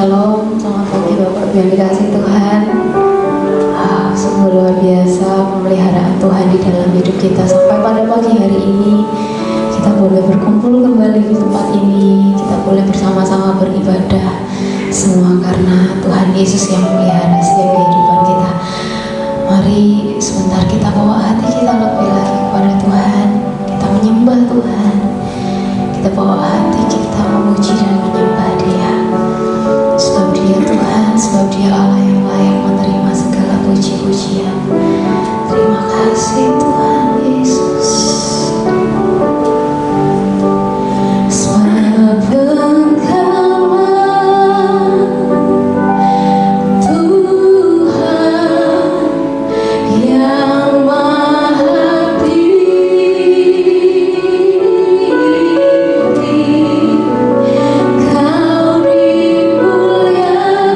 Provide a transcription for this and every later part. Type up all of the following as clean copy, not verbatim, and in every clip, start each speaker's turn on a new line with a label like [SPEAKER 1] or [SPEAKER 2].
[SPEAKER 1] Shalom, selamat pagi Bapak yang dikasih Tuhan. Sungguh luar biasa pemeliharaan Tuhan di dalam hidup kita. Sampai pada pagi hari ini kita boleh berkumpul kembali di tempat ini. Kita boleh bersama-sama beribadah. Semua karena Tuhan Yesus yang memelihara setiap kehidupan kita. Mari sebentar kita bawa hati kita lebih lagi kepada Tuhan. Kita menyembah Tuhan. Kita bawa hati kita memuji dan menyembah Dia. Sebab Dia Tuhan, sebab Dia Allah yang layak menerima segala puji-pujian. Terima kasih Tuhan Yesus. Sebab Engkau Tuhan yang Maha Tinggi, Kau dimuliakan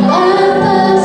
[SPEAKER 1] atas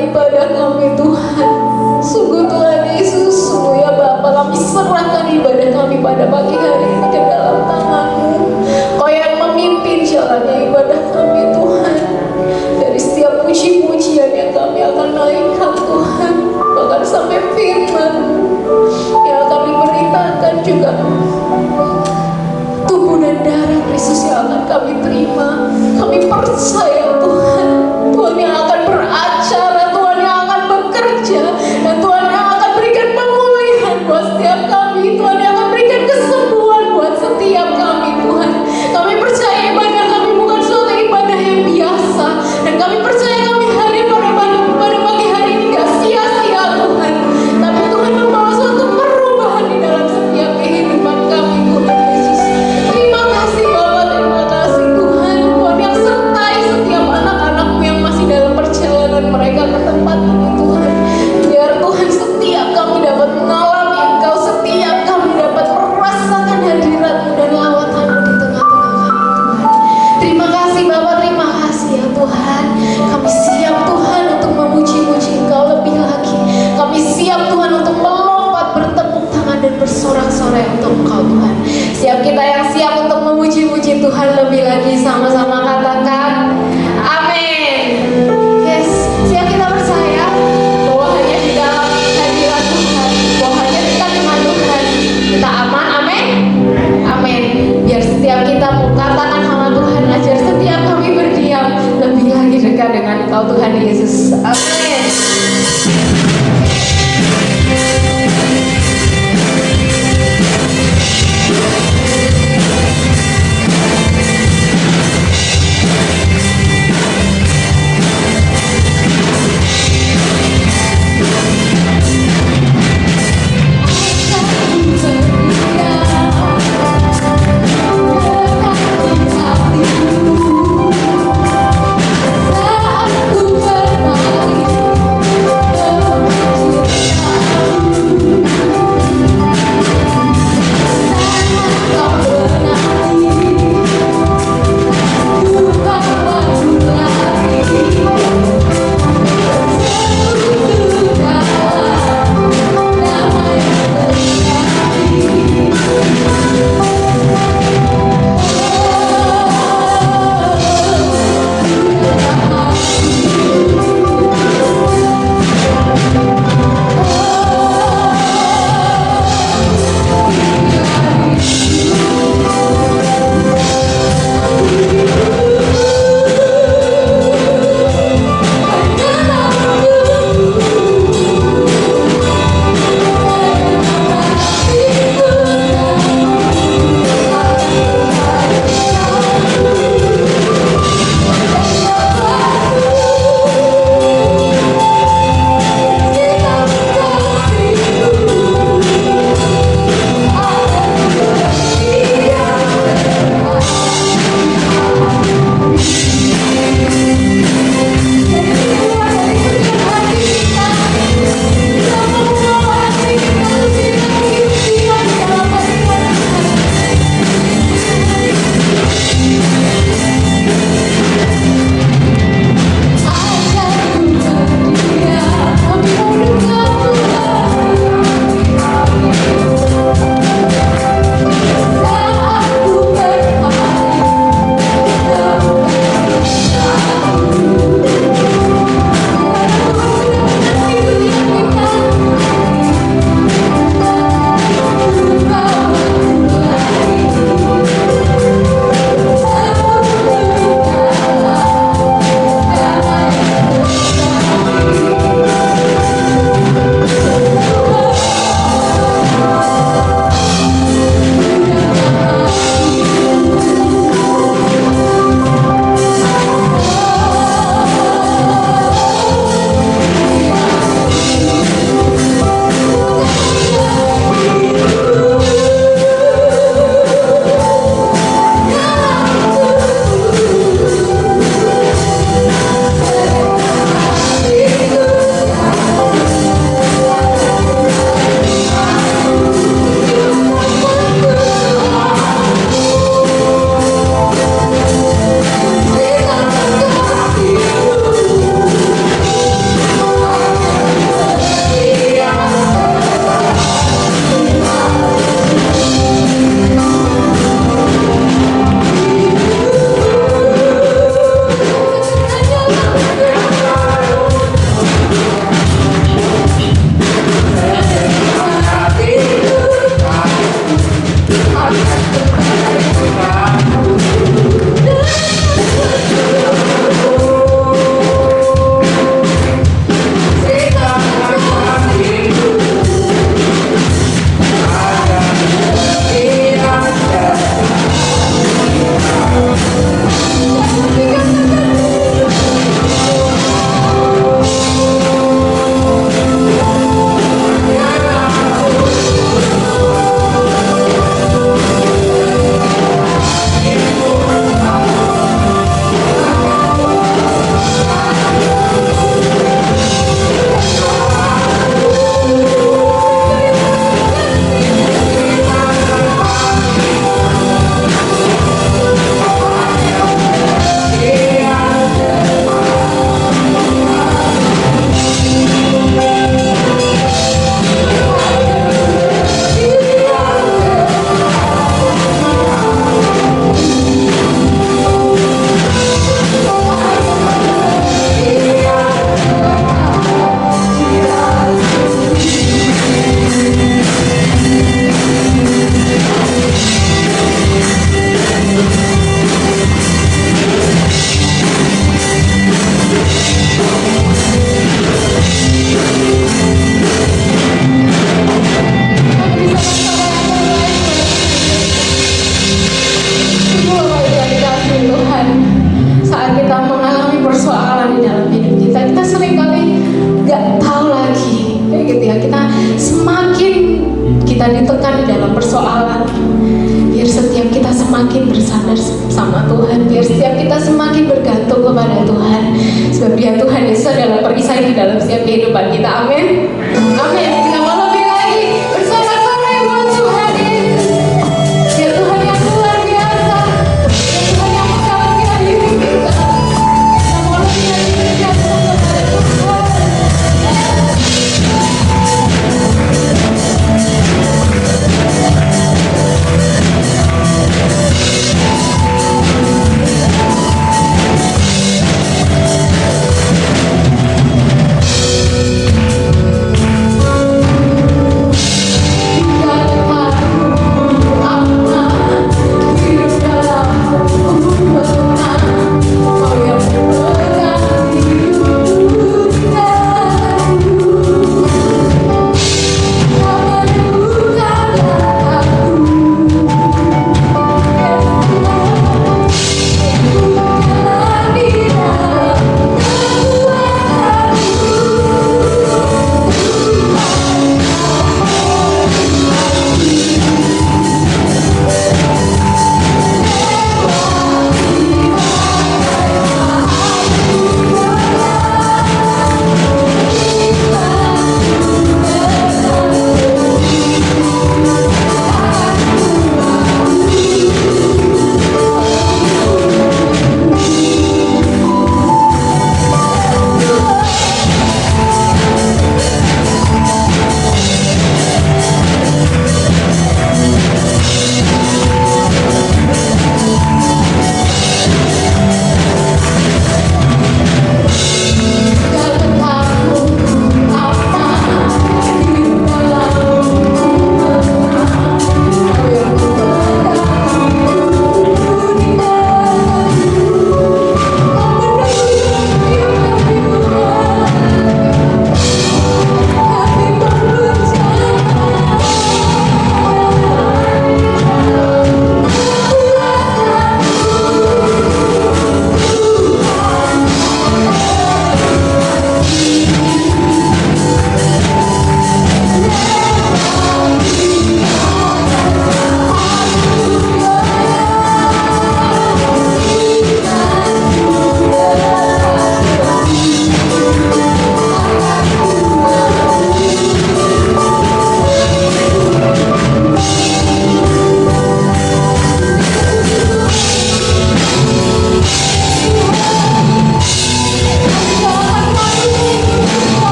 [SPEAKER 1] ibadah kami Tuhan. Sungguh Tuhan Yesus, sungguh ya Bapa, kami serahkan ibadah kami pada pagi hari ini ke dalam tangan-Mu. Kau yang memimpin jalannya ibadah kami Tuhan. Dari setiap puji-pujian yang kami akan naikkan Tuhan, bahkan sampai firman yang akan diberitakan juga, tubuh dan darah Kristus yang akan kami terima. Kami percaya Tuhan, Tuhan yang akan beracara, Tuhan yang akan bekerja, dan Tuhan yang akan berikan pemulihan buat setiap kami, Tuhan yang akan berikan kesembuhan buat setiap kami Tuhan. Kami percaya ibadah kami bukan suatu ibadah yang biasa, dan kami percaya kami hadir pada pagi hari ini gak sia-sia Tuhan, tapi Tuhan membawa suatu perubahan di dalam setiap kehidupan kami Tuhan Yesus. Terima kasih Bapa, terima kasih Tuhan, Tuhan yang sertai setiap anak-anak-Mu yang masih dalam perjalanan mereka ke tempat ini Tuhan. Biar Tuhan setiap kami dapat mengalami Engkau, setiap kami dapat merasakan hadirat-Mu dan lawatan-Mu di tengah-tengah kami Tuhan. Terima kasih Bapa, terima kasih ya Tuhan. Kami siap Tuhan untuk memuji-muji Engkau lebih lagi. Kami siap Tuhan untuk melompat, bertepuk tangan dan bersorak-sorai untuk Engkau Tuhan. Siap kita yang siap untuk memuji-muji Tuhan lebih lagi, sama-sama katakan amin. Yes, siap kita percaya. nggak tahu lagi, kayak gitu ya. Kita semakin kita ditekan di dalam persoalan, biar setiap kita semakin bersandar sama Tuhan, biar setiap kita semakin bergantung kepada Tuhan, sebab Dia Tuhan Yesus adalah perisai di dalam setiap kehidupan kita. Amin, amin. Kita mau lebih lagi bersorak-sorai buat Tuhan Yesus. Ya Tuhan yang luar biasa, ya Tuhan yang mengasihi hidup kita. Kita mau lebih lagi bergantung kepada Tuhan.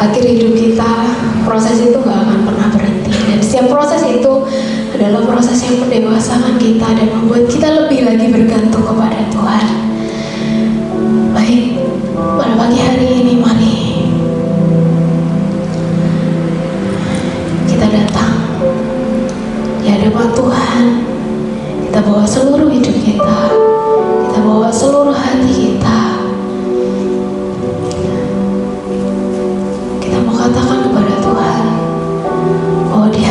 [SPEAKER 1] akhir hidup kita, proses itu nggak akan pernah berhenti. Dan setiap proses itu adalah proses yang mendewasakan kita dan membuat kita lebih lagi bergantung kepada Tuhan. Baik, pada pagi hari ini mari kita datang di hadapan Tuhan. Kita bawa seluruh hidup kita, kita bawa seluruh hati kita. Kita mau katakan kepada Tuhan bahwa Dia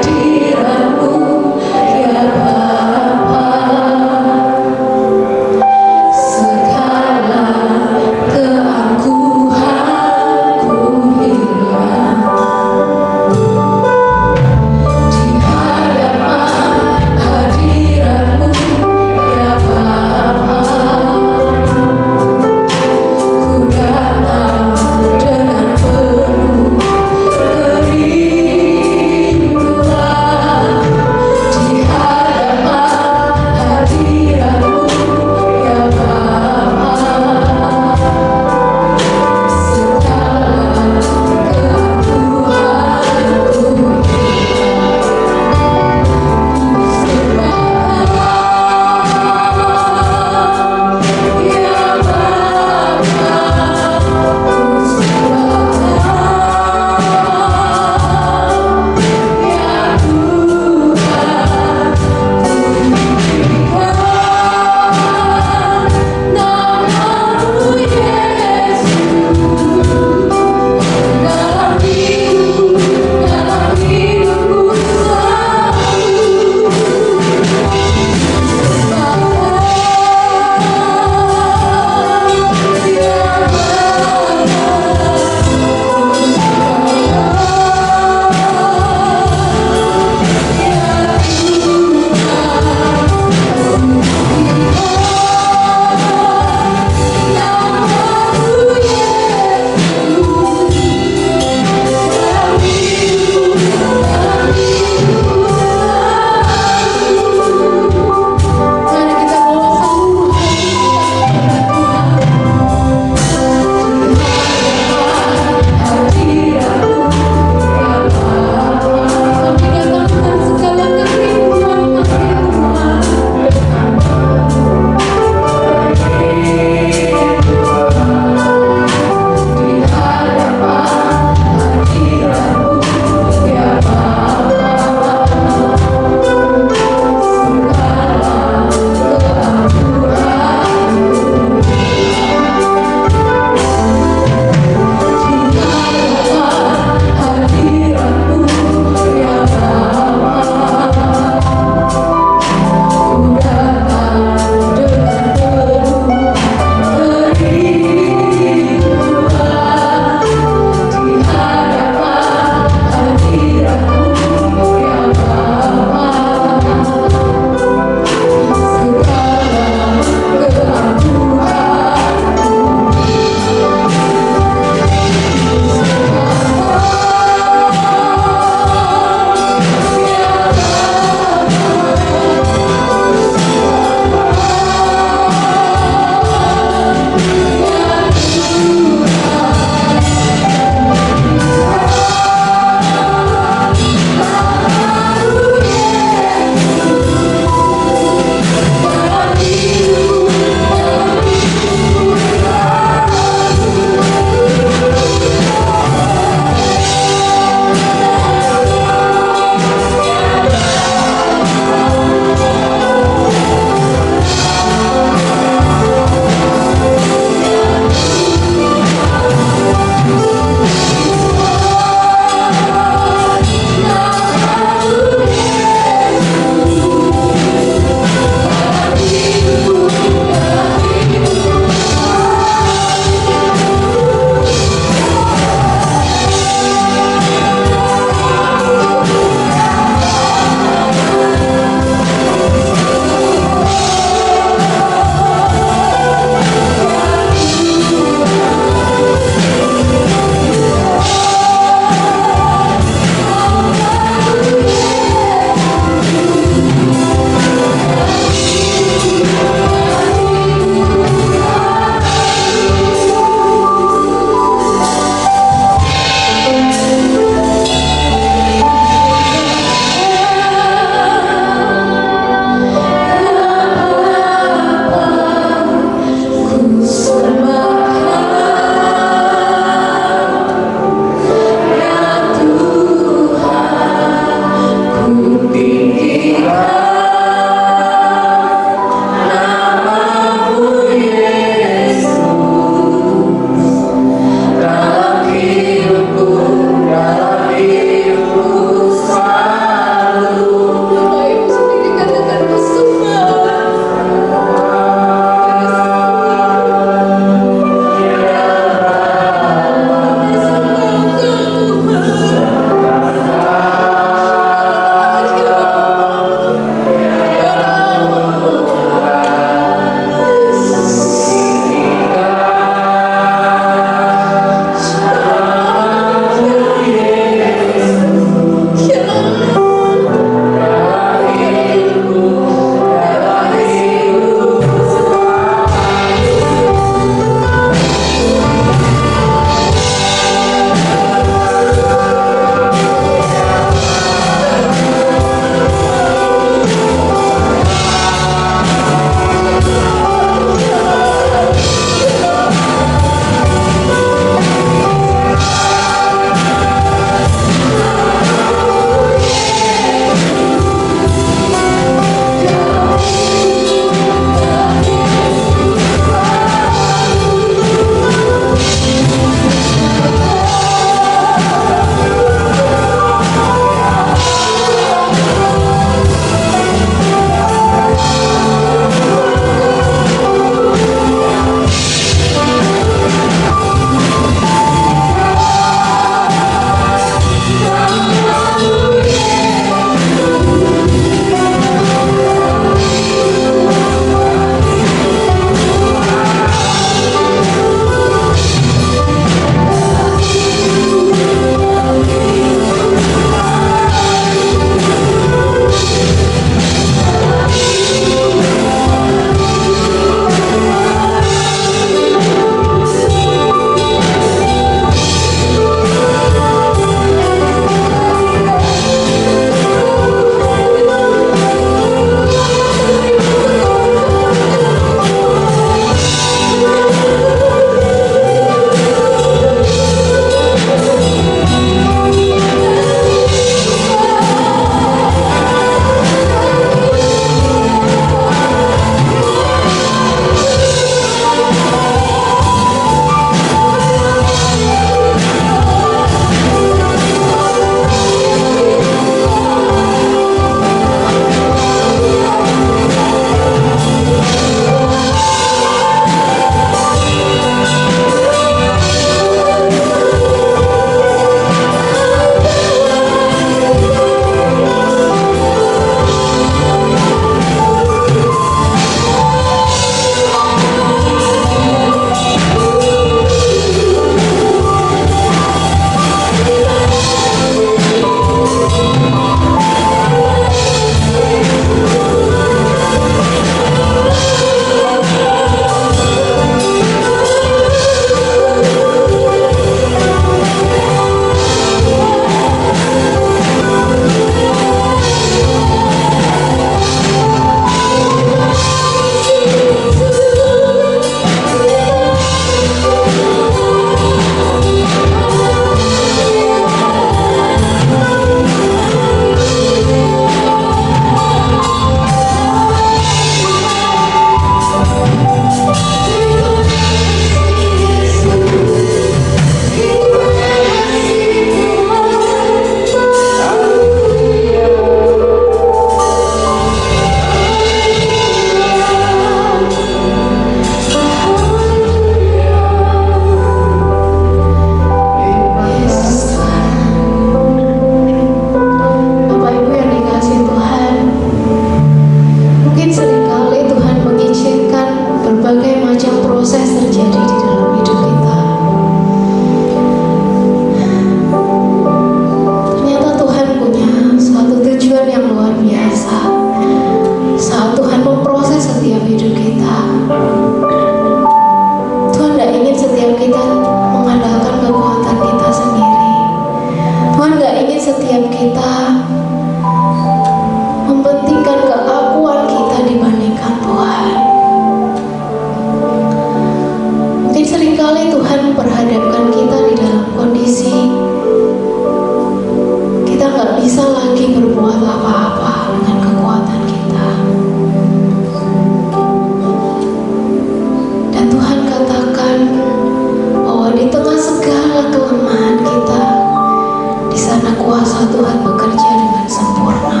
[SPEAKER 1] kuasa Tuhan bekerja dengan sempurna.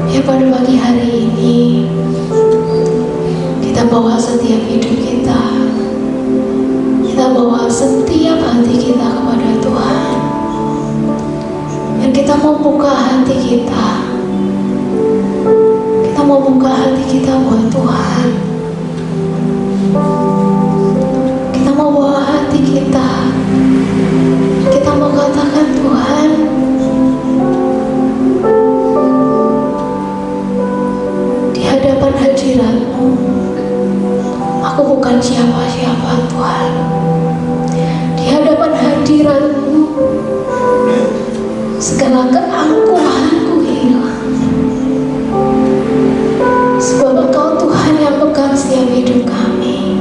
[SPEAKER 1] Ya, pada pagi hari ini kita bawa setiap hidup kita, kita bawa setiap hati kita kepada Tuhan. Dan kita mau buka hati kita, kita mau buka hati kita buat Tuhan. Kita mau bawa hati kita, kita mau katakan, Tuhan, di hadapan hadirat-Mu, aku bukan siapa-siapa Tuhan. Di hadapan hadirat-Mu, segala keangkuhanku hilang. Sebab Engkau Tuhan yang pegang setiap hidup kami.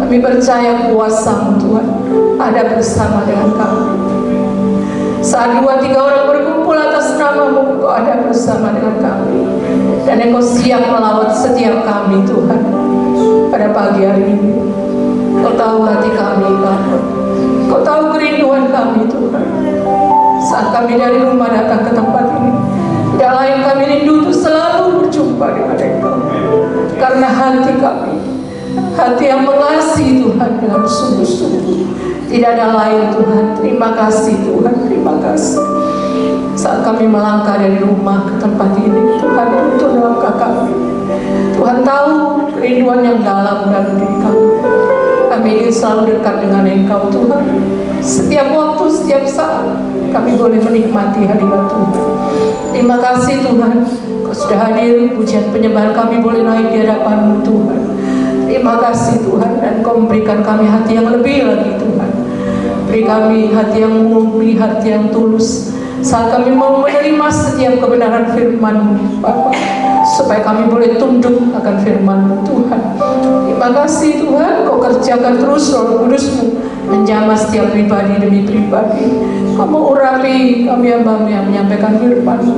[SPEAKER 2] Kami percaya kuasa-Mu Tuhan ada bersama dengan kami. Saat 2-3 orang berkumpul atas nama-Mu, Engkau ada bersama dengan kami. Dan Engkau siap melawat setiap kami Tuhan. Pada pagi hari ini Kau tahu hati kami Tuhan. Kau tahu kerinduan kami Tuhan. Saat kami dari rumah datang ke tempat ini, tidak lain kami rindu untuk selalu berjumpa dengan Engkau. Karena hati kami, hati yang mengasihi Tuhan dengan sungguh-sungguh. Tidak ada lain Tuhan. Terima kasih Tuhan, terima kasih. Saat kami melangkah dari rumah ke tempat ini, Tuhan untuk langkah kami. Tuhan tahu kerinduan yang dalam dalam diri kami. Kami ingin selalu dekat dengan Engkau Tuhan. Setiap waktu, setiap saat kami boleh menikmati hadirat Tuhan. Terima kasih Tuhan, Kau sudah hadir. Pujian penyembahan kami boleh naik di hadapan-Mu Tuhan. Terima kasih Tuhan, dan Kau memberikan kami hati yang lebih lagi Tuhan. Beri kami hati yang murni, hati yang tulus, saat kami mau menerima setiap kebenaran firman-Mu Bapa, supaya kami boleh tunduk akan firman-Mu Tuhan. Terima kasih Tuhan, Kau kerjakan terus Roh Kudus-Mu menjamah setiap pribadi demi pribadi. Kau mengurapi kami hamba-Mu yang menyampaikan firman-Mu.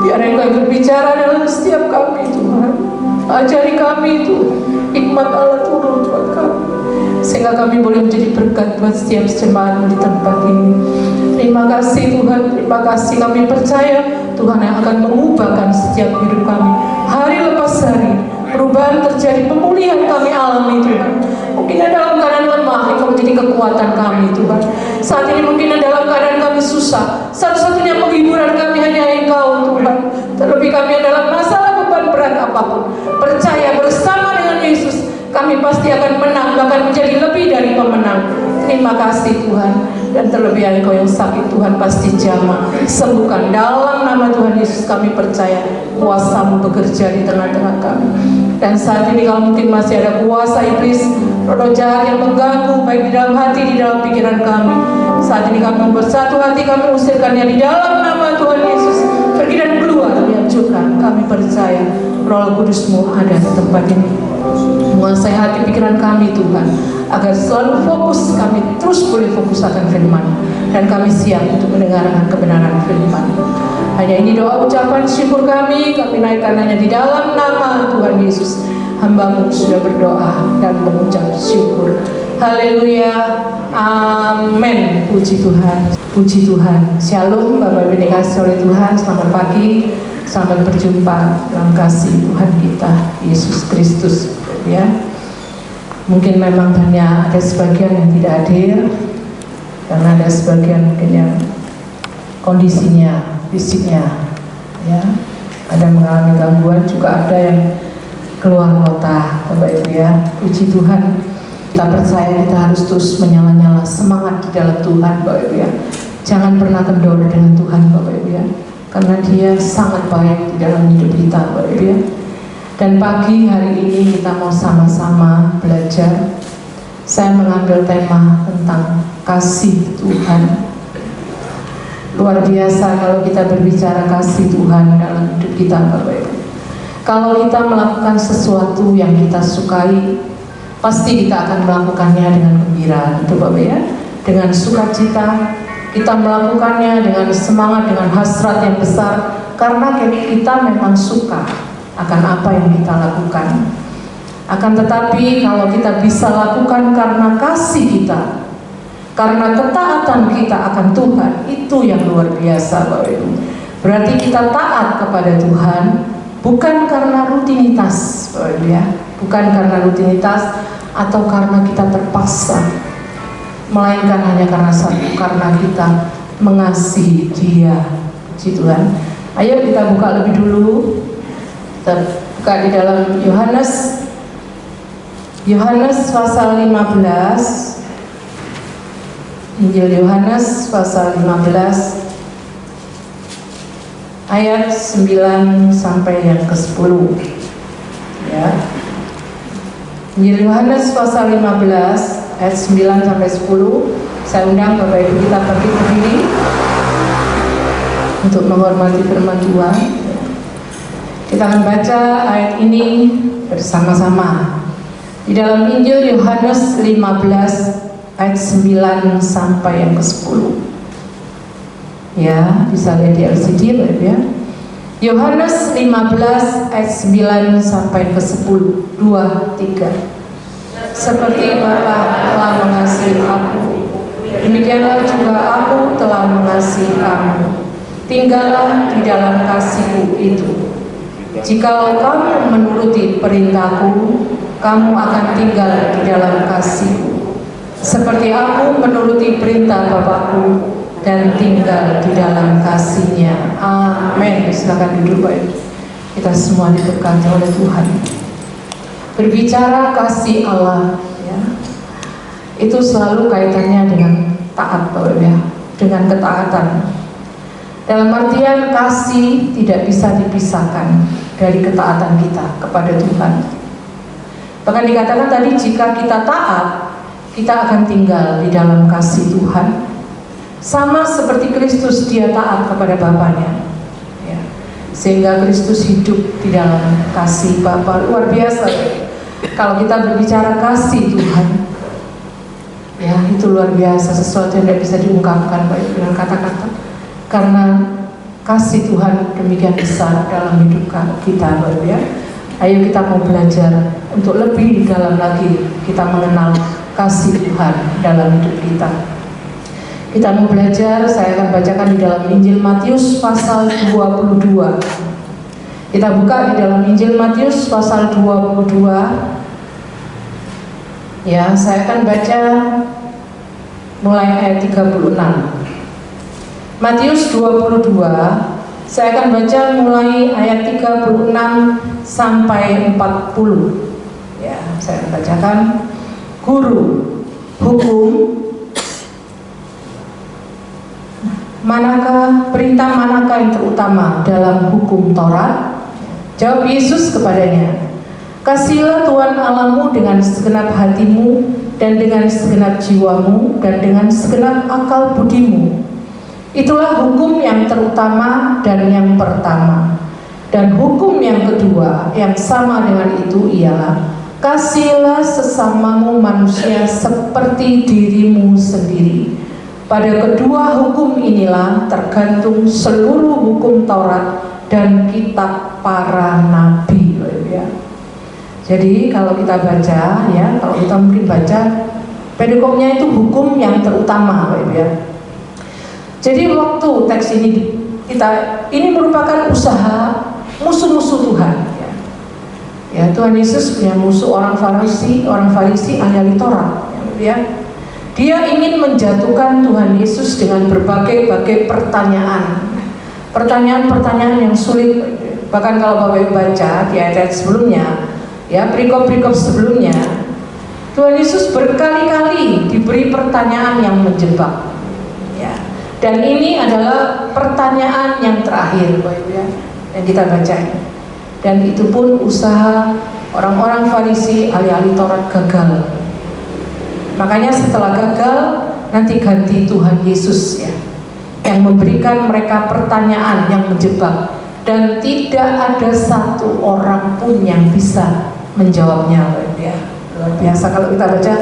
[SPEAKER 2] Biar Engkau berbicara dalam setiap kami Tuhan. Ajari kami Tuhan, hikmat Allah turun buat kami, sehingga kami boleh menjadi berkat buat setiap jemaat di tempat ini. Terima kasih Tuhan, terima kasih. Kami percaya Tuhan yang akan mengubahkan setiap hidup kami hari lepas hari. Perubahan terjadi, pemulihan kami alami Tuhan. Mungkin dalam keadaan lemah, Engkau menjadi kekuatan kami Tuhan. Saat ini mungkin dalam keadaan kami susah, satu-satunya penghiburan kami hanya Engkau Tuhan. Terlebih kami dalam masalah beban berat apapun, percaya bersama dengan Yesus kami pasti akan menang, bahkan menjadi lebih dari pemenang. Terima kasih Tuhan. Dan terlebih Engkau yang sakit Tuhan pasti jamah, sembuhkan dalam nama Tuhan Yesus. Kami percaya kuasa-Mu bekerja di tengah-tengah kami. Dan saat ini kalau mungkin masih ada kuasa iblis, roh jahat yang mengganggu baik di dalam hati, di dalam pikiran kami, saat ini kami bersatu hati, kami usirkannya di dalam nama Tuhan Yesus. Pergi dan keluar, dihancurkan. Kami percaya Roh Kudus-Mu ada di tempat ini, menguasai hati pikiran kami Tuhan, agar selalu fokus, kami terus boleh fokus akan firman, dan kami siap untuk mendengarkan kebenaran firman. Hanya ini doa ucapan syukur kami naikkan hanya di dalam nama Tuhan Yesus. Hamba-Mu sudah berdoa dan mengucap syukur. Haleluya, amin. Puji Tuhan, puji Tuhan. Shalom Bapak Ibu dikasihi oleh Tuhan. Selamat pagi, selamat berjumpa dalam kasih Tuhan kita Yesus Kristus. Ya, mungkin memang banyak ada sebagian yang tidak hadir, karena ada sebagian mungkin yang kondisinya, fisiknya, ya, ada mengalami gangguan, juga ada yang keluar kota, Bapak Ibu ya. Puji Tuhan, kita percaya kita harus terus menyala-nyala semangat di dalam Tuhan, Bapak Ibu ya. Jangan pernah kendor dengan Tuhan, Bapak Ibu ya, karena Dia sangat baik di dalam hidup kita, Bapak Ibu ya. Dan pagi hari ini kita mau sama-sama belajar. Saya mengambil tema tentang kasih Tuhan. Luar biasa kalau kita berbicara kasih Tuhan dalam hidup kita, Bapak Ibu. Kalau kita melakukan sesuatu yang kita sukai, pasti kita akan melakukannya dengan gembira, itu Bapak ya. Dengan sukacita kita melakukannya, dengan semangat, dengan hasrat yang besar, karena kita memang suka akan apa yang kita lakukan. Akan tetapi kalau kita bisa lakukan karena kasih kita, karena ketaatan kita akan Tuhan, itu yang luar biasa Bapak Ibu. Berarti kita taat kepada Tuhan bukan karena rutinitas, Bapak Ibu ya, bukan karena rutinitas atau karena kita terpaksa, melainkan hanya karena satu, karena kita mengasihi Dia. Puji Tuhan. Ayo kita buka lebih dulu. Kita buka di dalam Yohanes pasal 15. Injil Yohanes pasal 15 ayat 9 sampai yang ke-10 ya. Injil Yohanes pasal 15 ayat 9 sampai 10. Saya undang Bapak Ibu kita berdiri untuk menghormati firman Tuhan. Kita akan baca ayat ini bersama-sama. Di dalam Injil Yohanes 15 ayat 9 sampai yang ke-10. Ya, bisa lihat di LCD Bapak ya. Yohanes 15 ayat 9 sampai ke-10. 2, 3. Seperti Bapa telah mengasihi aku, demikianlah juga aku telah mengasihi kamu. Tinggallah di dalam kasih-Ku itu. Jikalau kamu menuruti perintah-Ku, kamu akan tinggal di dalam kasih-Ku. Seperti aku menuruti perintah Bapa-Ku dan tinggal di dalam kasih-Nya. Amin. Silakan duduk Bapak. Kita semua diberkati oleh Tuhan. Berbicara kasih Allah, ya, itu selalu kaitannya dengan taat Bapak ya, dengan ketaatan. Dalam artian kasih tidak bisa dipisahkan dari ketaatan kita kepada Tuhan. Bahkan dikatakan tadi, jika kita taat, kita akan tinggal di dalam kasih Tuhan. Sama seperti Kristus, dia taat kepada Bapaknya, ya. Sehingga Kristus hidup di dalam kasih Bapa. Luar biasa. Kalau kita berbicara kasih Tuhan, ya, itu luar biasa, sesuatu yang tidak bisa diungkapkan baik dengan kata-kata. Karena kasih Tuhan demikian besar dalam hidup kita Bapak ya. Ayo kita mau belajar untuk lebih dalam lagi kita mengenal kasih Tuhan dalam hidup kita. Kita mau belajar, saya akan bacakan di dalam Injil Matius pasal 22. Kita buka di dalam Injil Matius pasal 22. Ya, saya akan baca mulai ayat 36. Matius 22, saya akan baca mulai ayat 36 sampai 40. Ya, saya akan bacakan. Guru hukum, perintah manakah yang terutama dalam hukum Taurat? Jawab Yesus kepadanya, kasihilah Tuhan Allahmu dengan segenap hatimu dan dengan segenap jiwamu dan dengan segenap akal budimu. Itulah hukum yang terutama dan yang pertama. Dan hukum yang kedua yang sama dengan itu ialah, kasihilah sesamamu manusia seperti dirimu sendiri. Pada kedua hukum inilah tergantung seluruh hukum Taurat dan kitab para nabi. Ya. Jadi kalau kita baca, ya, kalau kita mungkin baca, pedagognya itu hukum yang terutama, ya. Jadi waktu teks ini merupakan usaha musuh-musuh Tuhan. Ya, Tuhan Yesus punya musuh orang Farisi ahli Taurat. Ya. Dia ingin menjatuhkan Tuhan Yesus dengan berbagai-bagai pertanyaan yang sulit. Bahkan kalau Bapak Ibu baca di ayat sebelumnya, ya, perikop-perikop sebelumnya, Tuhan Yesus berkali-kali diberi pertanyaan yang menjebak. Ya. Dan ini adalah pertanyaan yang terakhir, Bapak Ibu, ya, yang kita baca. Dan itu pun usaha orang-orang Farisi ahli Taurat gagal. Makanya setelah gagal, nanti ganti Tuhan Yesus, ya, yang memberikan mereka pertanyaan yang menjebak, dan tidak ada satu orang pun yang bisa menjawabnya. Ya, luar biasa kalau kita baca.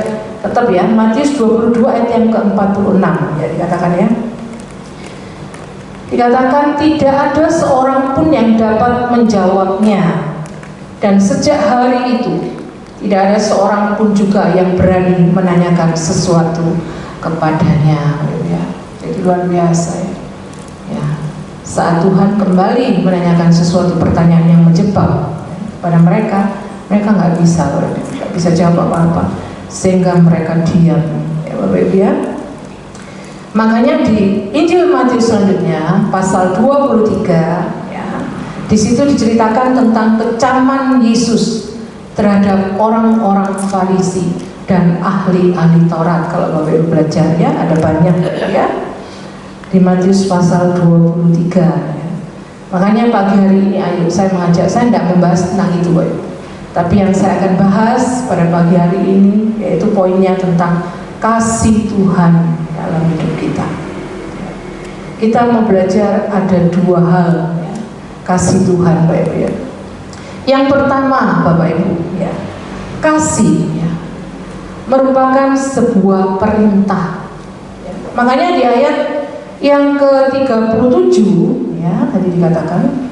[SPEAKER 2] Tetap ya, Matius 22 ayat yang ke-46, ya, dikatakan ya. Dikatakan tidak ada seorang pun yang dapat menjawabnya, dan sejak hari itu tidak ada seorang pun juga yang berani menanyakan sesuatu kepadanya. Ya, jadi luar biasa ya. Ya, saat Tuhan kembali menanyakan sesuatu pertanyaan yang menjebak pada mereka nggak bisa jawab apa-apa, sehingga mereka diam. Ya, Bapak Ibu ya. Makanya di Injil Matius selanjutnya pasal 23, ya, di situ diceritakan tentang kecaman Yesus terhadap orang-orang Farisi dan ahli-ahli Taurat. Kalau Bapak Ibu belajar, ya, ada banyak, ya, di Matius pasal 23, ya. Makanya pagi hari ini ayo saya mengajak, saya tidak membahas tentang itu, Bapak Ibu, tapi yang saya akan bahas pada pagi hari ini yaitu poinnya tentang kasih Tuhan dalam hidup kita. Kita mau belajar ada dua hal, ya, kasih Tuhan, Bapak Ibu, ya. Yang pertama, Bapak Ibu, ya, kasih ya, merupakan sebuah perintah. Ya. Makanya di ayat yang ke-37 ya tadi dikatakan,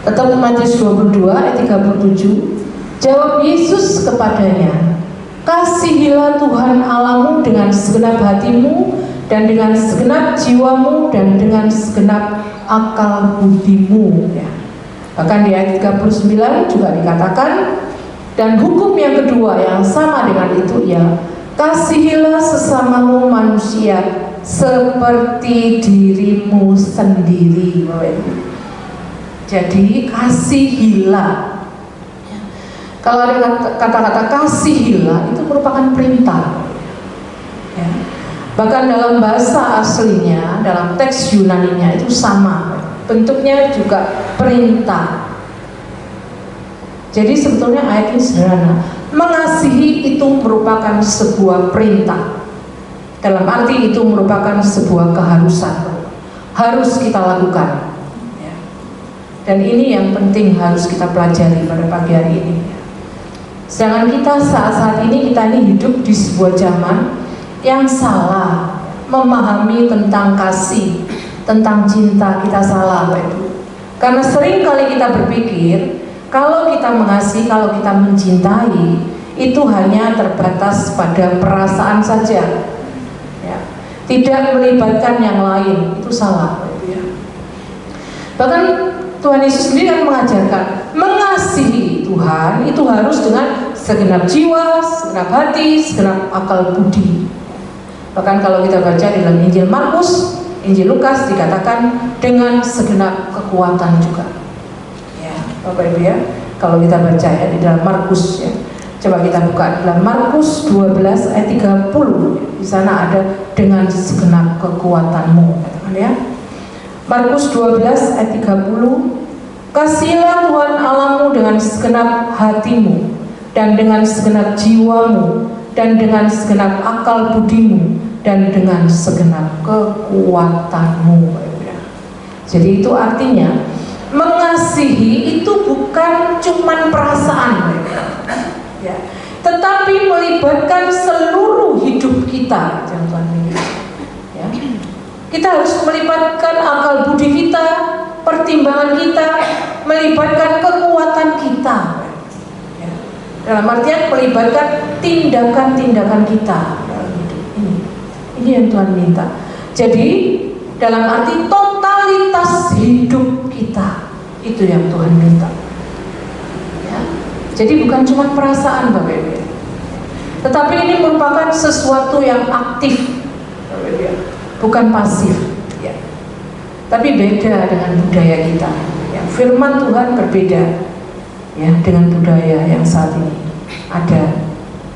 [SPEAKER 2] tetap Matius 22 ayat 37, jawab Yesus kepadanya, kasihilah Tuhan Allahmu dengan segenap hatimu dan dengan segenap jiwamu dan dengan segenap akal budimu ya. Bahkan di ayat 39 juga dikatakan, dan hukum yang kedua yang sama dengan itu ya, kasihilah sesamamu manusia seperti dirimu sendiri. Jadi kasihilah. Kalau ada kata-kata kasihilah itu merupakan perintah ya. Bahkan dalam bahasa aslinya, dalam teks Yunaninya itu sama, bentuknya juga perintah. Jadi sebetulnya ayat ini sederhana. Mengasihi itu merupakan sebuah perintah. Dalam arti itu merupakan sebuah keharusan, harus kita lakukan ya. Dan ini yang penting harus kita pelajari pada pagi hari ini. Sedangkan kita saat ini hidup di sebuah zaman yang salah memahami tentang kasih, tentang cinta. Kita salah Bapak Ibu. Karena sering kali kita berpikir kalau kita mengasihi, kalau kita mencintai itu hanya terbatas pada perasaan saja ya. Tidak melibatkan yang lain. Itu salah Bapak Ibu ya. Bahkan Tuhan Yesus sendiri kan mengajarkan mengasihi Tuhan itu harus dengan segenap jiwa, segenap hati, segenap akal budi. Bahkan kalau kita baca di dalam Injil Markus, Injil Lukas dikatakan dengan segenap kekuatan juga. Ya, Bapak Ibu ya, kalau kita baca ya di dalam Markus ya. Coba kita buka dalam Markus 12 ayat 30. Di sana ada dengan segenap kekuatanmu, katakan ya. Markus 12 ayat 30, kasihilah Tuhan Allahmu dengan segenap hatimu dan dengan segenap jiwamu dan dengan segenap akal budimu dan dengan segenap kekuatanmu. Jadi itu artinya mengasihi itu bukan cuman perasaan ya, tetapi melibatkan seluruh hidup kita. Ya. Kita harus melibatkan akal budi kita, pertimbangan kita, melibatkan kekuatan kita ya. Dalam artian melibatkan tindakan-tindakan kita dalam hidup ini. Ini yang Tuhan minta. Jadi dalam arti totalitas hidup kita, itu yang Tuhan minta ya. Jadi bukan cuma perasaan Bapak Ibu, tetapi ini merupakan sesuatu yang aktif Bapak Ibu, bukan pasif ya. Tapi beda dengan budaya kita ya. Firman Tuhan berbeda ya dengan budaya yang saat ini ada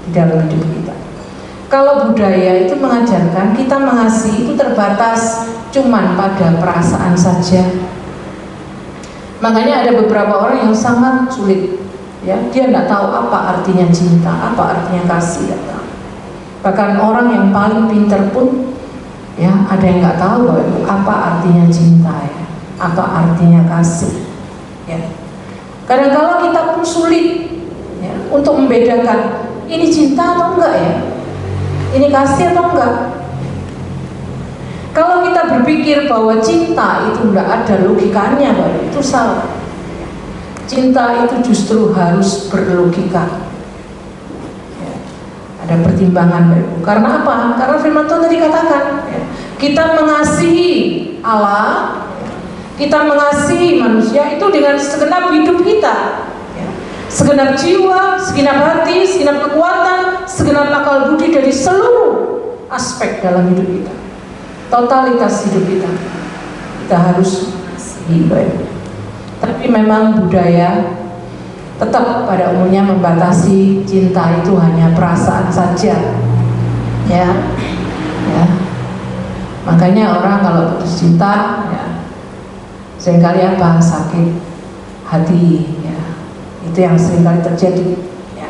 [SPEAKER 2] di dalam hidup kita. Kalau budaya itu mengajarkan kita mengasihi itu terbatas cuman pada perasaan saja. Makanya ada beberapa orang yang sangat sulit ya, dia tidak tahu apa artinya cinta, apa artinya kasih, tidak tahu. Bahkan orang yang paling pintar pun ya ada yang nggak tahu apa artinya cinta ya, apa artinya kasih ya. Kadang-kala kita pun sulit ya, untuk membedakan ini cinta atau enggak ya, ini kasih atau enggak. Kalau kita berpikir bahwa cinta itu enggak ada logikanya, itu salah. Cinta itu justru harus berlogika ya. Ada pertimbangan Bapak. Karena apa? Karena firman Tuhan tadi katakan ya, kita mengasihi Allah, kita mengasihi manusia itu dengan segenap hidup kita ya. Segenap jiwa, segenap hati, segenap kekuatan, segenap akal budi dari seluruh aspek dalam hidup kita. Totalitas hidup kita harus mengasihi Bapak. Tapi memang budaya tetap pada umumnya membatasi cinta itu hanya perasaan saja ya. Makanya orang kalau putus cinta ya, seringkali apa? Sakit hati ya. Itu yang seringkali terjadi ya.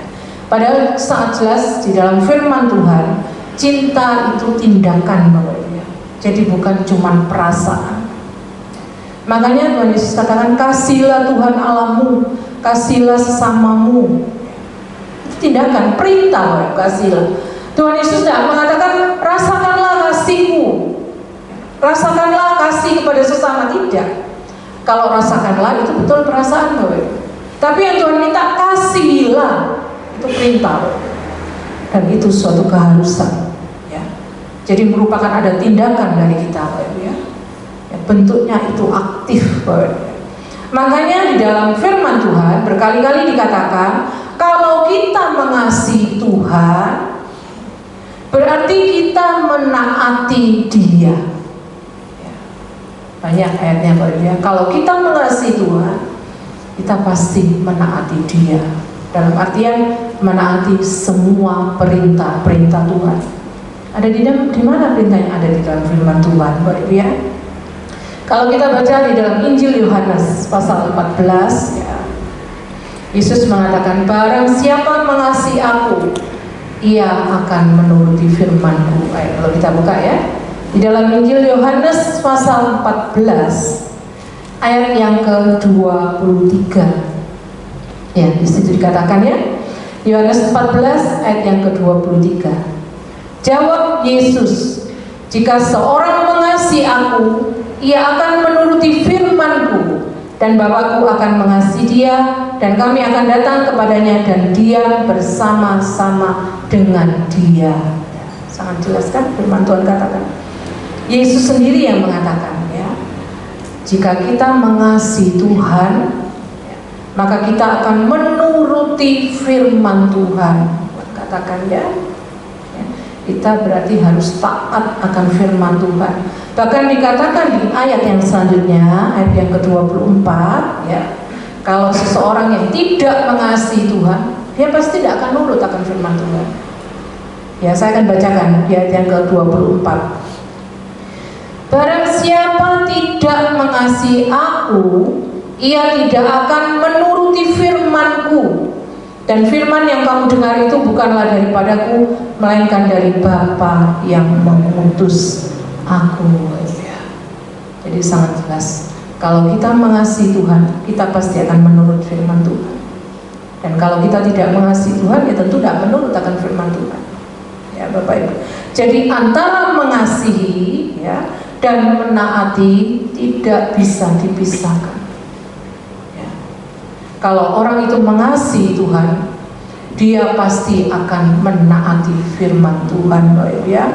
[SPEAKER 2] Padahal sangat jelas di dalam firman Tuhan, cinta itu tindakan Bapak Ibu ya. Jadi bukan cuma perasaan. Makanya Tuhan Yesus katakan, kasihilah Tuhan Allahmu, kasihilah sesamamu. Tindakan, perintah, kasihlah. Tuhan Yesus tidak mengatakan rasakanlah kasihmu, rasakanlah kasih kepada sesama, tidak. Kalau rasakanlah itu betul perasaan, Bapak. Tapi yang Tuhan minta kasihilah, itu perintah, dan itu suatu keharusan. Ya. Jadi merupakan ada tindakan dari kita, Bapak, ya. Bentuknya itu aktif, Bapak. Makanya di dalam firman Tuhan berkali-kali dikatakan, kalau kita mengasihi Tuhan, berarti kita menaati Dia. Ya. Banyak ayatnya, Bapak, ya. Kalau kita mengasihi Tuhan, kita pasti menaati Dia. Dalam artian menaati semua perintah-perintah Tuhan. Ada di mana perintah yang ada di dalam firman Tuhan, Bapak, ya? Kalau kita baca di dalam Injil Yohanes pasal 14, ya, Yesus mengatakan, barang siapa mengasihi aku, ia akan menuruti firman-Ku. Ayo, kalau kita buka ya, di dalam Injil Yohanes pasal 14 ayat yang ke-23. Ya, di situ dikatakan ya, Yohanes 14 ayat yang ke-23. Jawab Yesus, jika seorang mengasihi aku, ia akan menuruti firman-Ku, dan Bapa-Ku akan mengasihi dia, dan kami akan datang kepadanya, dan dia bersama-sama dengan dia. Ya, sangat jelas kan firman Tuhan katakan. Yesus sendiri yang mengatakan, ya, jika kita mengasihi Tuhan, maka kita akan menuruti firman Tuhan. Katakan ya, kita berarti harus taat akan firman Tuhan. Bahkan dikatakan di ayat yang selanjutnya, ayat yang ke-24, ya, kalau seseorang yang tidak mengasihi Tuhan, dia pasti tidak akan nurut akan firman Tuhan. Ya, saya akan bacakan di ayat yang ke-24. Barang siapa tidak mengasihi aku, ia tidak akan menuruti firman-Ku. Dan firman yang kamu dengar itu bukanlah daripadaku, melainkan dari Bapa yang mengutus aku. Jadi sangat jelas, kalau kita mengasihi Tuhan, kita pasti akan menurut firman Tuhan. Dan kalau kita tidak mengasihi Tuhan, ya tentu tidak menurut akan firman Tuhan. Ya Bapak Ibu. Jadi antara mengasihi, ya, dan menaati tidak bisa dipisahkan. Ya. Kalau orang itu mengasihi Tuhan, dia pasti akan menaati firman Tuhan, Bapak Ibu, ya.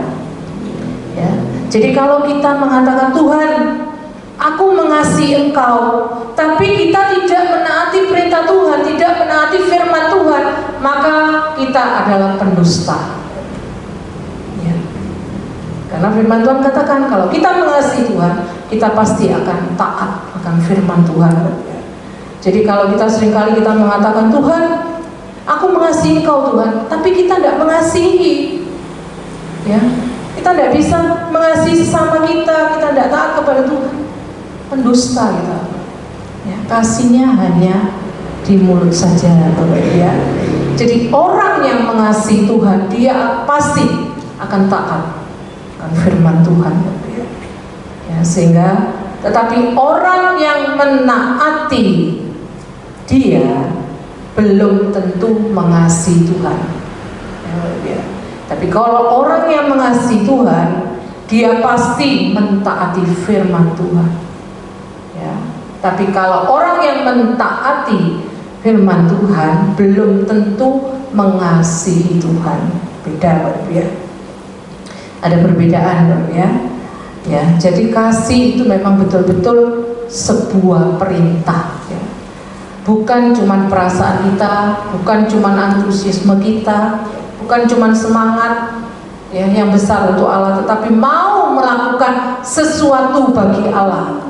[SPEAKER 2] Ya. Jadi kalau kita mengatakan, Tuhan, aku mengasihi Engkau, tapi kita tidak menaati perintah Tuhan, tidak menaati firman Tuhan, maka kita adalah pendusta. Ya. Karena firman Tuhan katakan, kalau kita mengasihi Tuhan, kita pasti akan taat akan firman Tuhan. Jadi kalau kita seringkali kita mengatakan, Tuhan, aku mengasihi Engkau Tuhan, tapi kita tidak mengasihi, ya, kita tidak bisa mengasihi sesama kita tidak taat kepada Tuhan, pendusta kita. Ya, kasihnya hanya di mulut saja, Bapak, ya. Jadi orang yang mengasihi Tuhan, dia pasti akan taat akan firman Tuhan, ya. Ya, sehingga, tetapi orang yang menaati, dia belum tentu mengasihi Tuhan. Ya. Tapi kalau orang yang mengasihi Tuhan, dia pasti mentaati firman Tuhan. Ya. Tapi kalau orang yang mentaati firman Tuhan, belum tentu mengasihi Tuhan. Beda, Bapak, ya. Ada perbedaan, Bapak, ya. Ya. Jadi kasih itu memang betul-betul sebuah perintah. Ya. Bukan cuma perasaan kita, bukan cuma antusiasme kita, bukan cuma semangat, ya, yang besar untuk Allah, tetapi mau melakukan sesuatu bagi Allah.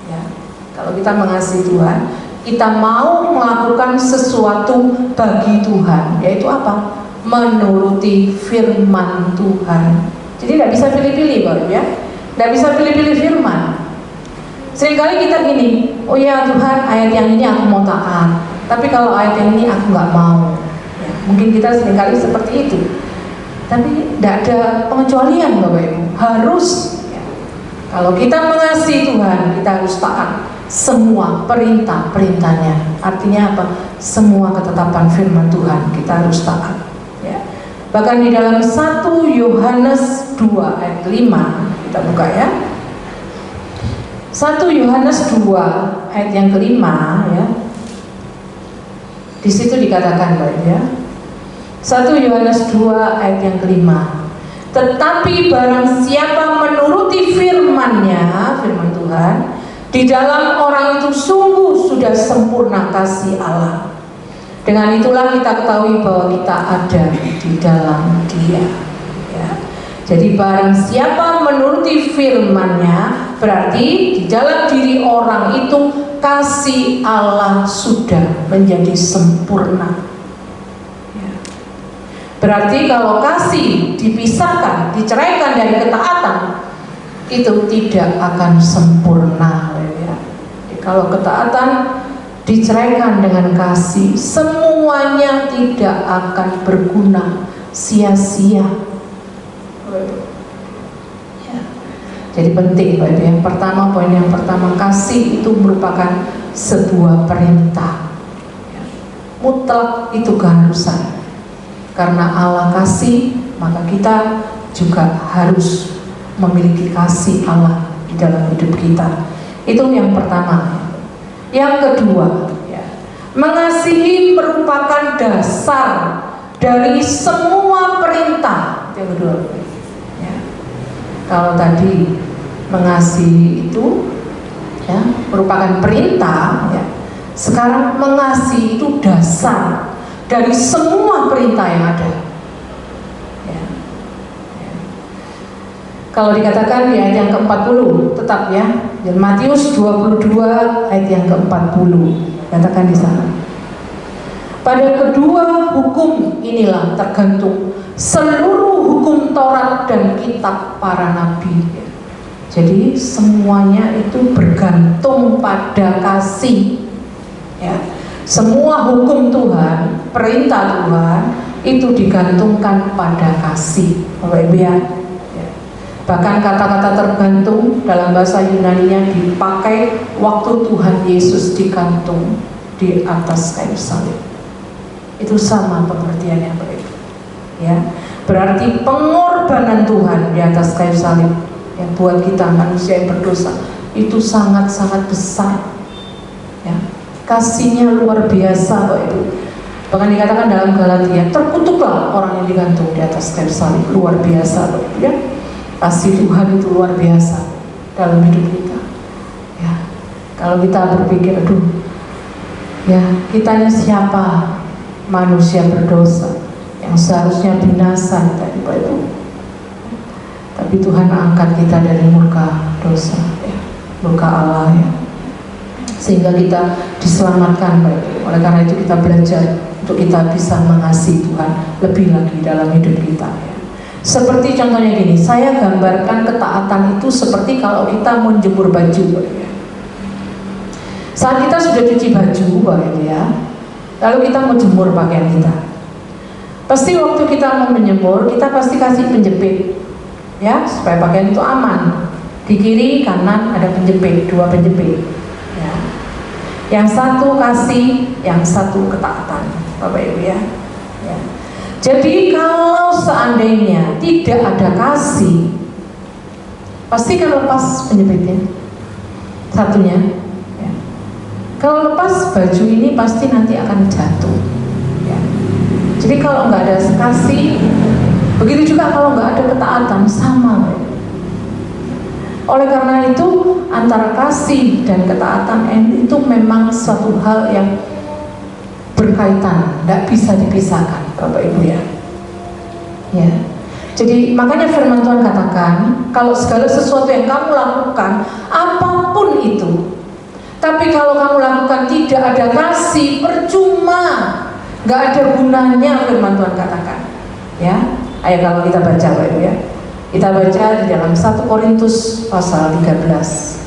[SPEAKER 2] Ya. Kalau kita mengasihi Tuhan, kita mau melakukan sesuatu bagi Tuhan, yaitu apa? Menuruti firman Tuhan. Jadi tidak bisa pilih-pilih, Bapak, ya. Tidak bisa pilih-pilih firman. Seringkali kita gini, oh ya Tuhan, ayat yang ini aku mau taat, tapi kalau ayat yang ini aku nggak mau. Ya, mungkin kita seringkali seperti itu. Tapi tidak ada pengecualian, Bapak Ibu. Harus, ya, Kalau kita mengasihi Tuhan, kita harus taat semua perintah-perintahnya. Artinya apa? Semua ketetapan firman Tuhan kita harus taat. Ya. Bahkan di dalam 1 Yohanes 2 ayat 5, kita buka ya. 1 Yohanes 2 ayat yang kelima ya. Di situ dikatakan Bapak ya. 1 Yohanes 2 ayat yang kelima. Tetapi barang siapa menuruti firman-Nya, firman Tuhan, di dalam orang itu sungguh sudah sempurna kasih Allah. Dengan itulah kita ketahui bahwa kita ada di dalam Dia. Ya. Jadi barang siapa menuruti firman-Nya, berarti di dalam diri orang itu kasih Allah sudah menjadi sempurna. Berarti kalau kasih dipisahkan, diceraikan dari ketaatan, itu tidak akan sempurna ya. Jadi kalau ketaatan diceraikan dengan kasih, semuanya tidak akan berguna, sia-sia ya. Jadi penting Bapak. Yang pertama, poin yang pertama, kasih itu merupakan sebuah perintah ya. Mutlak itu keharusan. Karena Allah kasih, maka kita juga harus memiliki kasih Allah di dalam hidup kita. Itu yang pertama. Yang kedua, ya, mengasihi merupakan dasar dari semua perintah. Yang kedua, ya. Kalau tadi mengasihi itu ya, merupakan perintah, ya. Sekarang mengasihi itu dasar dari semua perintah yang ada ya. Ya. Kalau dikatakan di ayat yang ke-40, tetap ya, Matius 22 ayat yang ke-40 katakan di sana, pada kedua hukum inilah tergantung seluruh hukum Taurat dan kitab para nabi ya. Jadi semuanya itu bergantung pada kasih ya. Semua hukum Tuhan, perintah Tuhan itu digantungkan pada kasih, Bapak Ibu ya. Bahkan kata-kata tergantung dalam bahasa Yunani-nya dipakai waktu Tuhan Yesus digantung di atas kayu salib. Itu sama pengertiannya Bapak Ibu. Ya, berarti pengorbanan Tuhan di atas kayu salib yang buat kita manusia yang berdosa itu sangat-sangat besar. Ya. Kasihnya luar biasa Bapak Ibu. Bahkan dikatakan dalam Galatia, terkutuklah orang yang digantung di atas kayu salib. Luar biasa Bapak Ibu ya. Kasih Tuhan itu luar biasa dalam hidup kita ya. Kalau kita berpikir, aduh ya, kitanya siapa, manusia berdosa yang seharusnya binasa tadi Bapak Ibu. Tapi Tuhan angkat kita dari murka dosa ya, murka Allah ya, sehingga kita diselamatkan Bapak Ibu. Oleh karena itu kita belajar untuk kita bisa mengasihi Tuhan lebih lagi dalam hidup kita ya. Seperti contohnya gini, saya gambarkan ketaatan itu seperti kalau kita mau jemur baju Bapak Ibu ya. Saat kita sudah cuci baju Bapak Ibu ya, lalu kita mau jemur pakaian kita, pasti waktu kita mau menjemur, kita pasti kasih penjepit ya, supaya pakaian itu aman. Di kiri kanan ada penjepit, 2 penjepit ya. Yang satu kasih, yang satu ketaatan Bapak Ibu ya. Ya. Jadi kalau seandainya tidak ada kasih, pasti kan lepas penjepitnya satunya ya. Kalau lepas baju ini pasti nanti akan jatuh ya. Jadi kalau nggak ada kasih, begitu juga kalau nggak ada ketaatan, sama. Oleh karena itu antara kasih dan ketaatan itu memang suatu hal yang berkaitan, tidak bisa dipisahkan Bapak Ibu ya. Ya. Jadi makanya firman Tuhan katakan, kalau segala sesuatu yang kamu lakukan, apapun itu, tapi kalau kamu lakukan tidak ada kasih, percuma, nggak ada gunanya, firman Tuhan katakan. Ya, ayo kalau kita baca Bapak Ibu ya. Kita baca di dalam 1 Korintus pasal 13.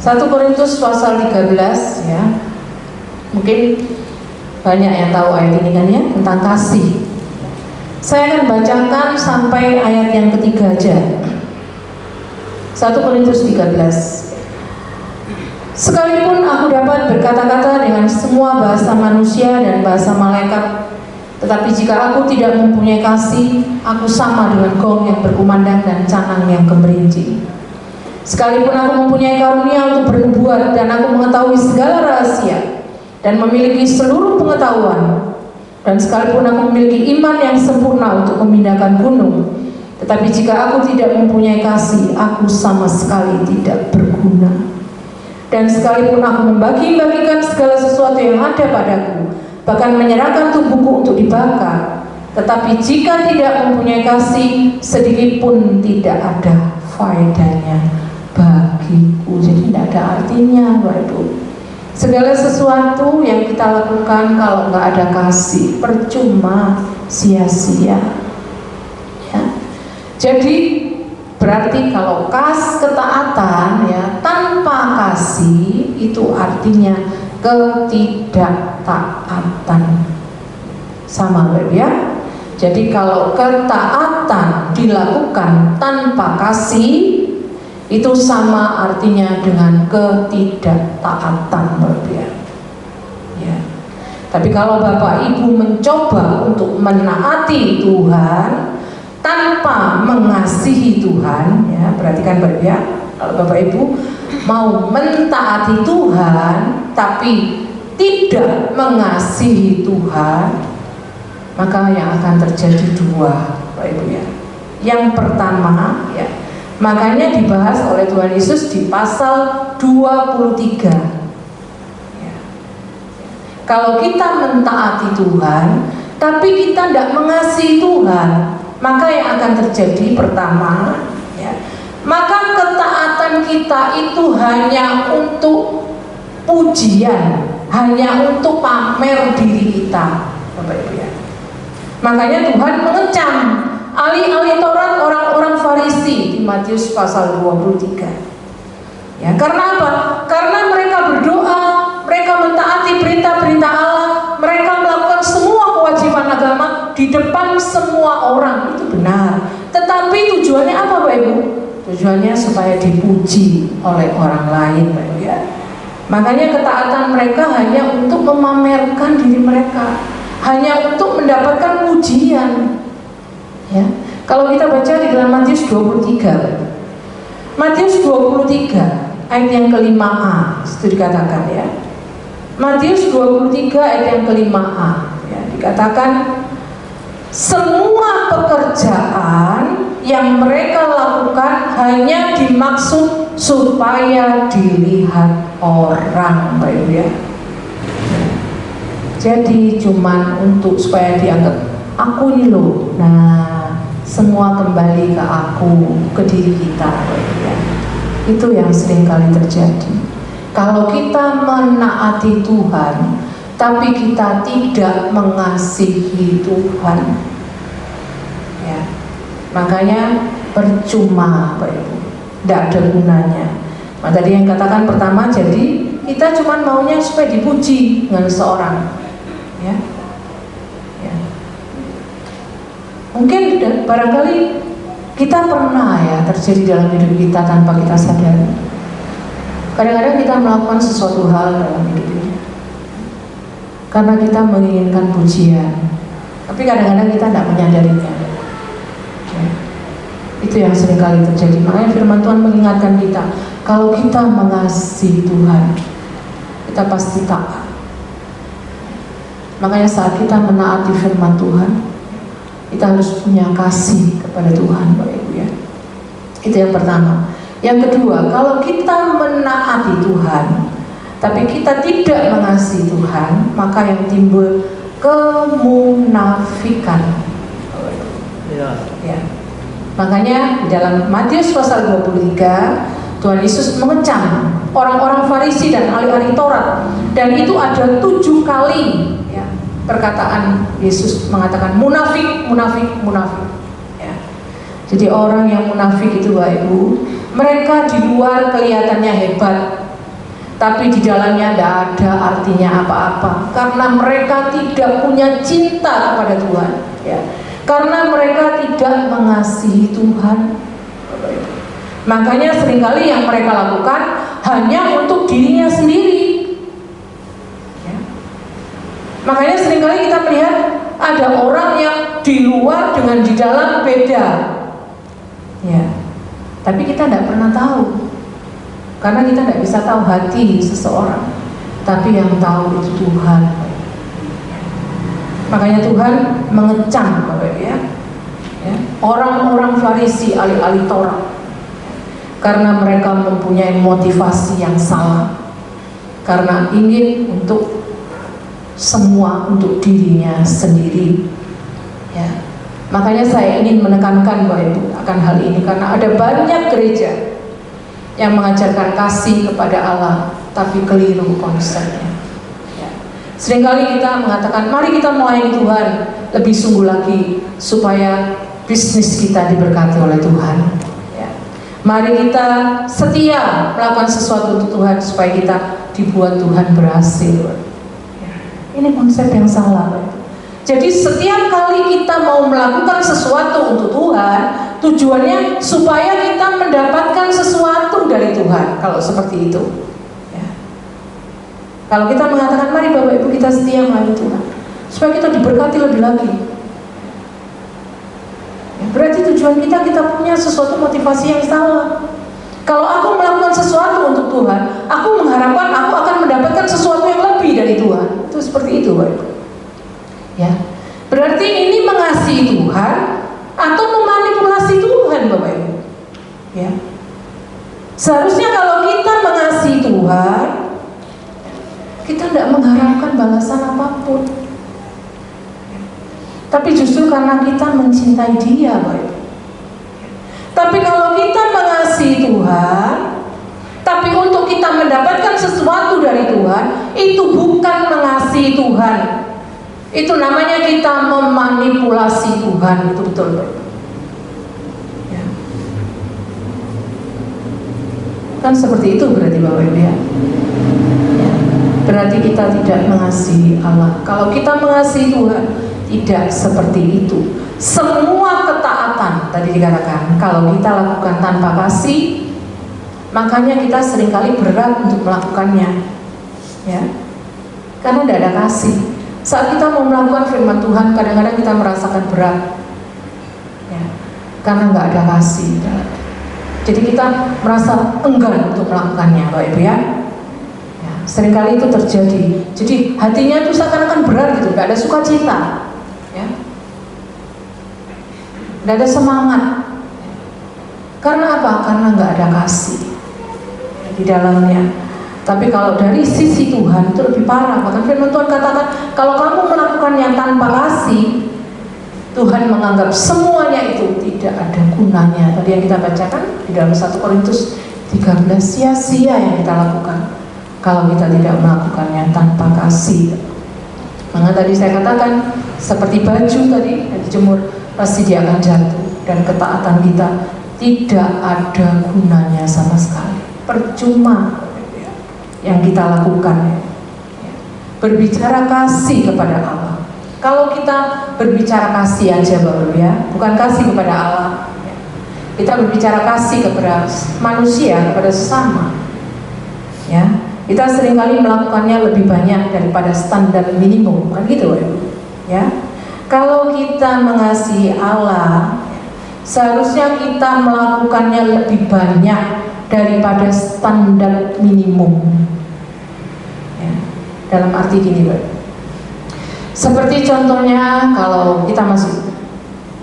[SPEAKER 2] 1 Korintus pasal 13 ya. Mungkin banyak yang tahu ayat ini kan ya, tentang kasih. Saya akan bacakan sampai ayat yang ketiga aja. 1 Korintus 13. Sekalipun aku dapat berkata-kata dengan semua bahasa manusia dan bahasa malaikat, tetapi jika aku tidak mempunyai kasih, aku sama dengan gong yang berkumandang dan canang yang gemerincing. Sekalipun aku mempunyai karunia untuk bernubuat dan aku mengetahui segala rahasia dan memiliki seluruh pengetahuan, dan sekalipun aku memiliki iman yang sempurna untuk memindahkan gunung, tetapi jika aku tidak mempunyai kasih, aku sama sekali tidak berguna. Dan sekalipun aku membagi-bagikan segala sesuatu yang ada padaku, bahkan menyerahkan tubuhku untuk dibakar, tetapi jika tidak mempunyai kasih, sedikit pun tidak ada faedahnya bagiku. Jadi tidak ada artinya, Bapak Ibu. Segala sesuatu yang kita lakukan kalau nggak ada kasih, percuma, sia-sia. Ya. Jadi berarti kalau ketaatan ya tanpa kasih itu artinya ketidaktaatan. Sama ya. Jadi kalau ketaatan dilakukan tanpa kasih itu sama artinya dengan ketidaktaatan, ya. Tapi kalau Bapak Ibu mencoba untuk menaati Tuhan tanpa mengasihi Tuhan, ya, perhatikan Bapak ya, kalau Bapak Ibu mau mentaati Tuhan tapi tidak mengasihi Tuhan, maka yang akan terjadi dua, Bapak Ibu ya. Yang pertama, ya, makanya dibahas oleh Tuhan Yesus di pasal 23. Ya. Kalau kita mentaati Tuhan tapi kita tidak mengasihi Tuhan, maka yang akan terjadi pertama, ya, maka ketaatan kita itu hanya untuk pujian, hanya untuk pamer diri kita, Bapak Ibu ya. Makanya Tuhan mengecam ahli-ahli Taurat, orang-orang Farisi di Matius pasal 23. Ya, karena apa? Karena mereka berdoa, mereka mentaati perintah-perintah Allah, mereka melakukan semua kewajiban agama di depan semua orang, itu benar. Tetapi tujuannya apa, Bapak Ibu? Tujuannya supaya dipuji oleh orang lain, Bapak Ibu ya. Makanya ketaatan mereka hanya untuk memamerkan diri mereka, hanya untuk mendapatkan pujian. Ya. Kalau kita baca di dalam Matius 23, Matius 23 ayat yang ke-5a, itu dikatakan ya. Matius 23 ayat yang ke-5a, ya, dikatakan semua pekerjaan yang mereka lakukan hanya dimaksud supaya dilihat orang, Bapak Ibu ya. Jadi cuman untuk supaya dianggap aku ini loh. Nah, semua kembali ke aku, ke diri kita, ya. Itu yang sering kali terjadi. Kalau kita menaati Tuhan tapi kita tidak mengasihi Tuhan, ya, makanya percuma, Pak Ibu, tidak ada gunanya. Nah, tadi yang katakan pertama, jadi kita cuma maunya supaya dipuji dengan seorang, ya. Mungkin barangkali kita pernah ya terjadi dalam hidup kita tanpa kita sadari. Kadang-kadang kita melakukan sesuatu hal dalam hidup ini karena kita menginginkan pujian, tapi kadang-kadang kita tidak menyadarinya. Ya. Itu yang sering kali terjadi. Makanya firman Tuhan mengingatkan kita, kalau kita mengasihi Tuhan, kita pasti taat. Makanya saat kita menaati firman Tuhan, kita harus punya kasih kepada Tuhan, Bapak Ibu ya. Itu yang pertama. Yang kedua, kalau kita menaati Tuhan tapi kita tidak mengasihi Tuhan, maka yang timbul kemunafikan. Ya. Makanya di dalam Matius pasal 23 Tuhan Yesus mengecam orang-orang Farisi dan ahli-ahli Taurat, dan itu ada 7 kali ya, perkataan Yesus mengatakan munafik, munafik, munafik. Ya. Jadi orang yang munafik itu, Bapak Ibu, mereka di luar kelihatannya hebat, tapi di dalamnya tidak ada artinya apa-apa, karena mereka tidak punya cinta kepada Tuhan. Ya. Karena mereka tidak mengasihi Tuhan. Makanya seringkali yang mereka lakukan hanya untuk dirinya sendiri. Ya. Makanya seringkali kita melihat ada orang yang di luar dengan di dalam beda. Ya. Tapi kita tidak pernah tahu, karena kita tidak bisa tahu hati seseorang. Tapi yang tahu itu Tuhan. Makanya Tuhan mengecam Bapak Ibu ya, orang-orang Farisi, ahli-ahli Taurat, karena mereka mempunyai motivasi yang salah, karena ingin untuk semua untuk dirinya sendiri. Ya. Makanya saya ingin menekankan Bapak Ibu akan hal ini, karena ada banyak gereja yang mengajarkan kasih kepada Allah, tapi keliru konsepnya. Seringkali kita mengatakan, mari kita melayani Tuhan lebih sungguh lagi supaya bisnis kita diberkati oleh Tuhan. Ya. Mari kita setia melakukan sesuatu untuk Tuhan supaya kita dibuat Tuhan berhasil. Ya. Ini konsep yang salah. Jadi setiap kali kita mau melakukan sesuatu untuk Tuhan, tujuannya supaya kita mendapatkan sesuatu dari Tuhan. Kalau seperti itu. Kalau kita mengatakan mari Bapak Ibu kita setia melayani Tuhan supaya kita diberkati lebih lagi, ya, berarti tujuan kita punya sesuatu motivasi yang salah. Kalau aku melakukan sesuatu untuk Tuhan, aku mengharapkan aku akan mendapatkan sesuatu yang lebih dari Tuhan. Itu seperti itu Bapak Ibu. Ya, berarti ini mengasihi Tuhan atau memanipulasi Tuhan Bapak Ibu. Ya, seharusnya kalau kita mengasihi Tuhan, kita tidak mengharapkan balasan apapun, tapi justru karena kita mencintai Dia, Bapak. Tapi kalau kita mengasihi Tuhan, tapi untuk kita mendapatkan sesuatu dari Tuhan, itu bukan mengasihi Tuhan. Itu namanya kita memanipulasi Tuhan. Itu betul, Bapak. Ya. Kan seperti itu berarti Bapak Ibu ya. Berarti kita tidak mengasihi Allah. Kalau kita mengasihi Tuhan, tidak seperti itu. Semua ketaatan tadi dikatakan, kalau kita lakukan tanpa kasih, makanya kita seringkali berat untuk melakukannya, ya, karena tidak ada kasih. Saat kita mau melakukan firman Tuhan, kadang-kadang kita merasakan berat, ya, karena nggak ada kasih. Jadi kita merasa enggan untuk melakukannya, Bapak Ibu ya. Seringkali itu terjadi. Jadi hatinya itu seakan-akan berat gitu, gak ada sukacita, ya, gak ada semangat. Karena apa? Karena gak ada kasih di dalamnya. Tapi kalau dari sisi Tuhan itu lebih parah. Bahkan firman Tuhan katakan, kalau kamu melakukannya tanpa kasih, Tuhan menganggap semuanya itu tidak ada gunanya. Tadi yang kita bacakan di dalam 1 Korintus 13, sia-sia yang kita lakukan kalau kita tidak melakukannya tanpa kasih. Maka tadi saya katakan, seperti baju tadi yang dijemur, pasti dia akan jatuh. Dan ketaatan kita tidak ada gunanya sama sekali. Percuma yang kita lakukan. Berbicara kasih kepada Allah. Kalau kita berbicara kasih aja Bapak ya, bukan kasih kepada Allah, kita berbicara kasih kepada manusia, kepada sesama, ya, kita seringkali melakukannya lebih banyak daripada standar minimum, kan gitu ya. Kalau kita mengasihi Allah, seharusnya kita melakukannya lebih banyak daripada standar minimum, ya. Dalam arti gini, Pak. Seperti contohnya kalau kita masih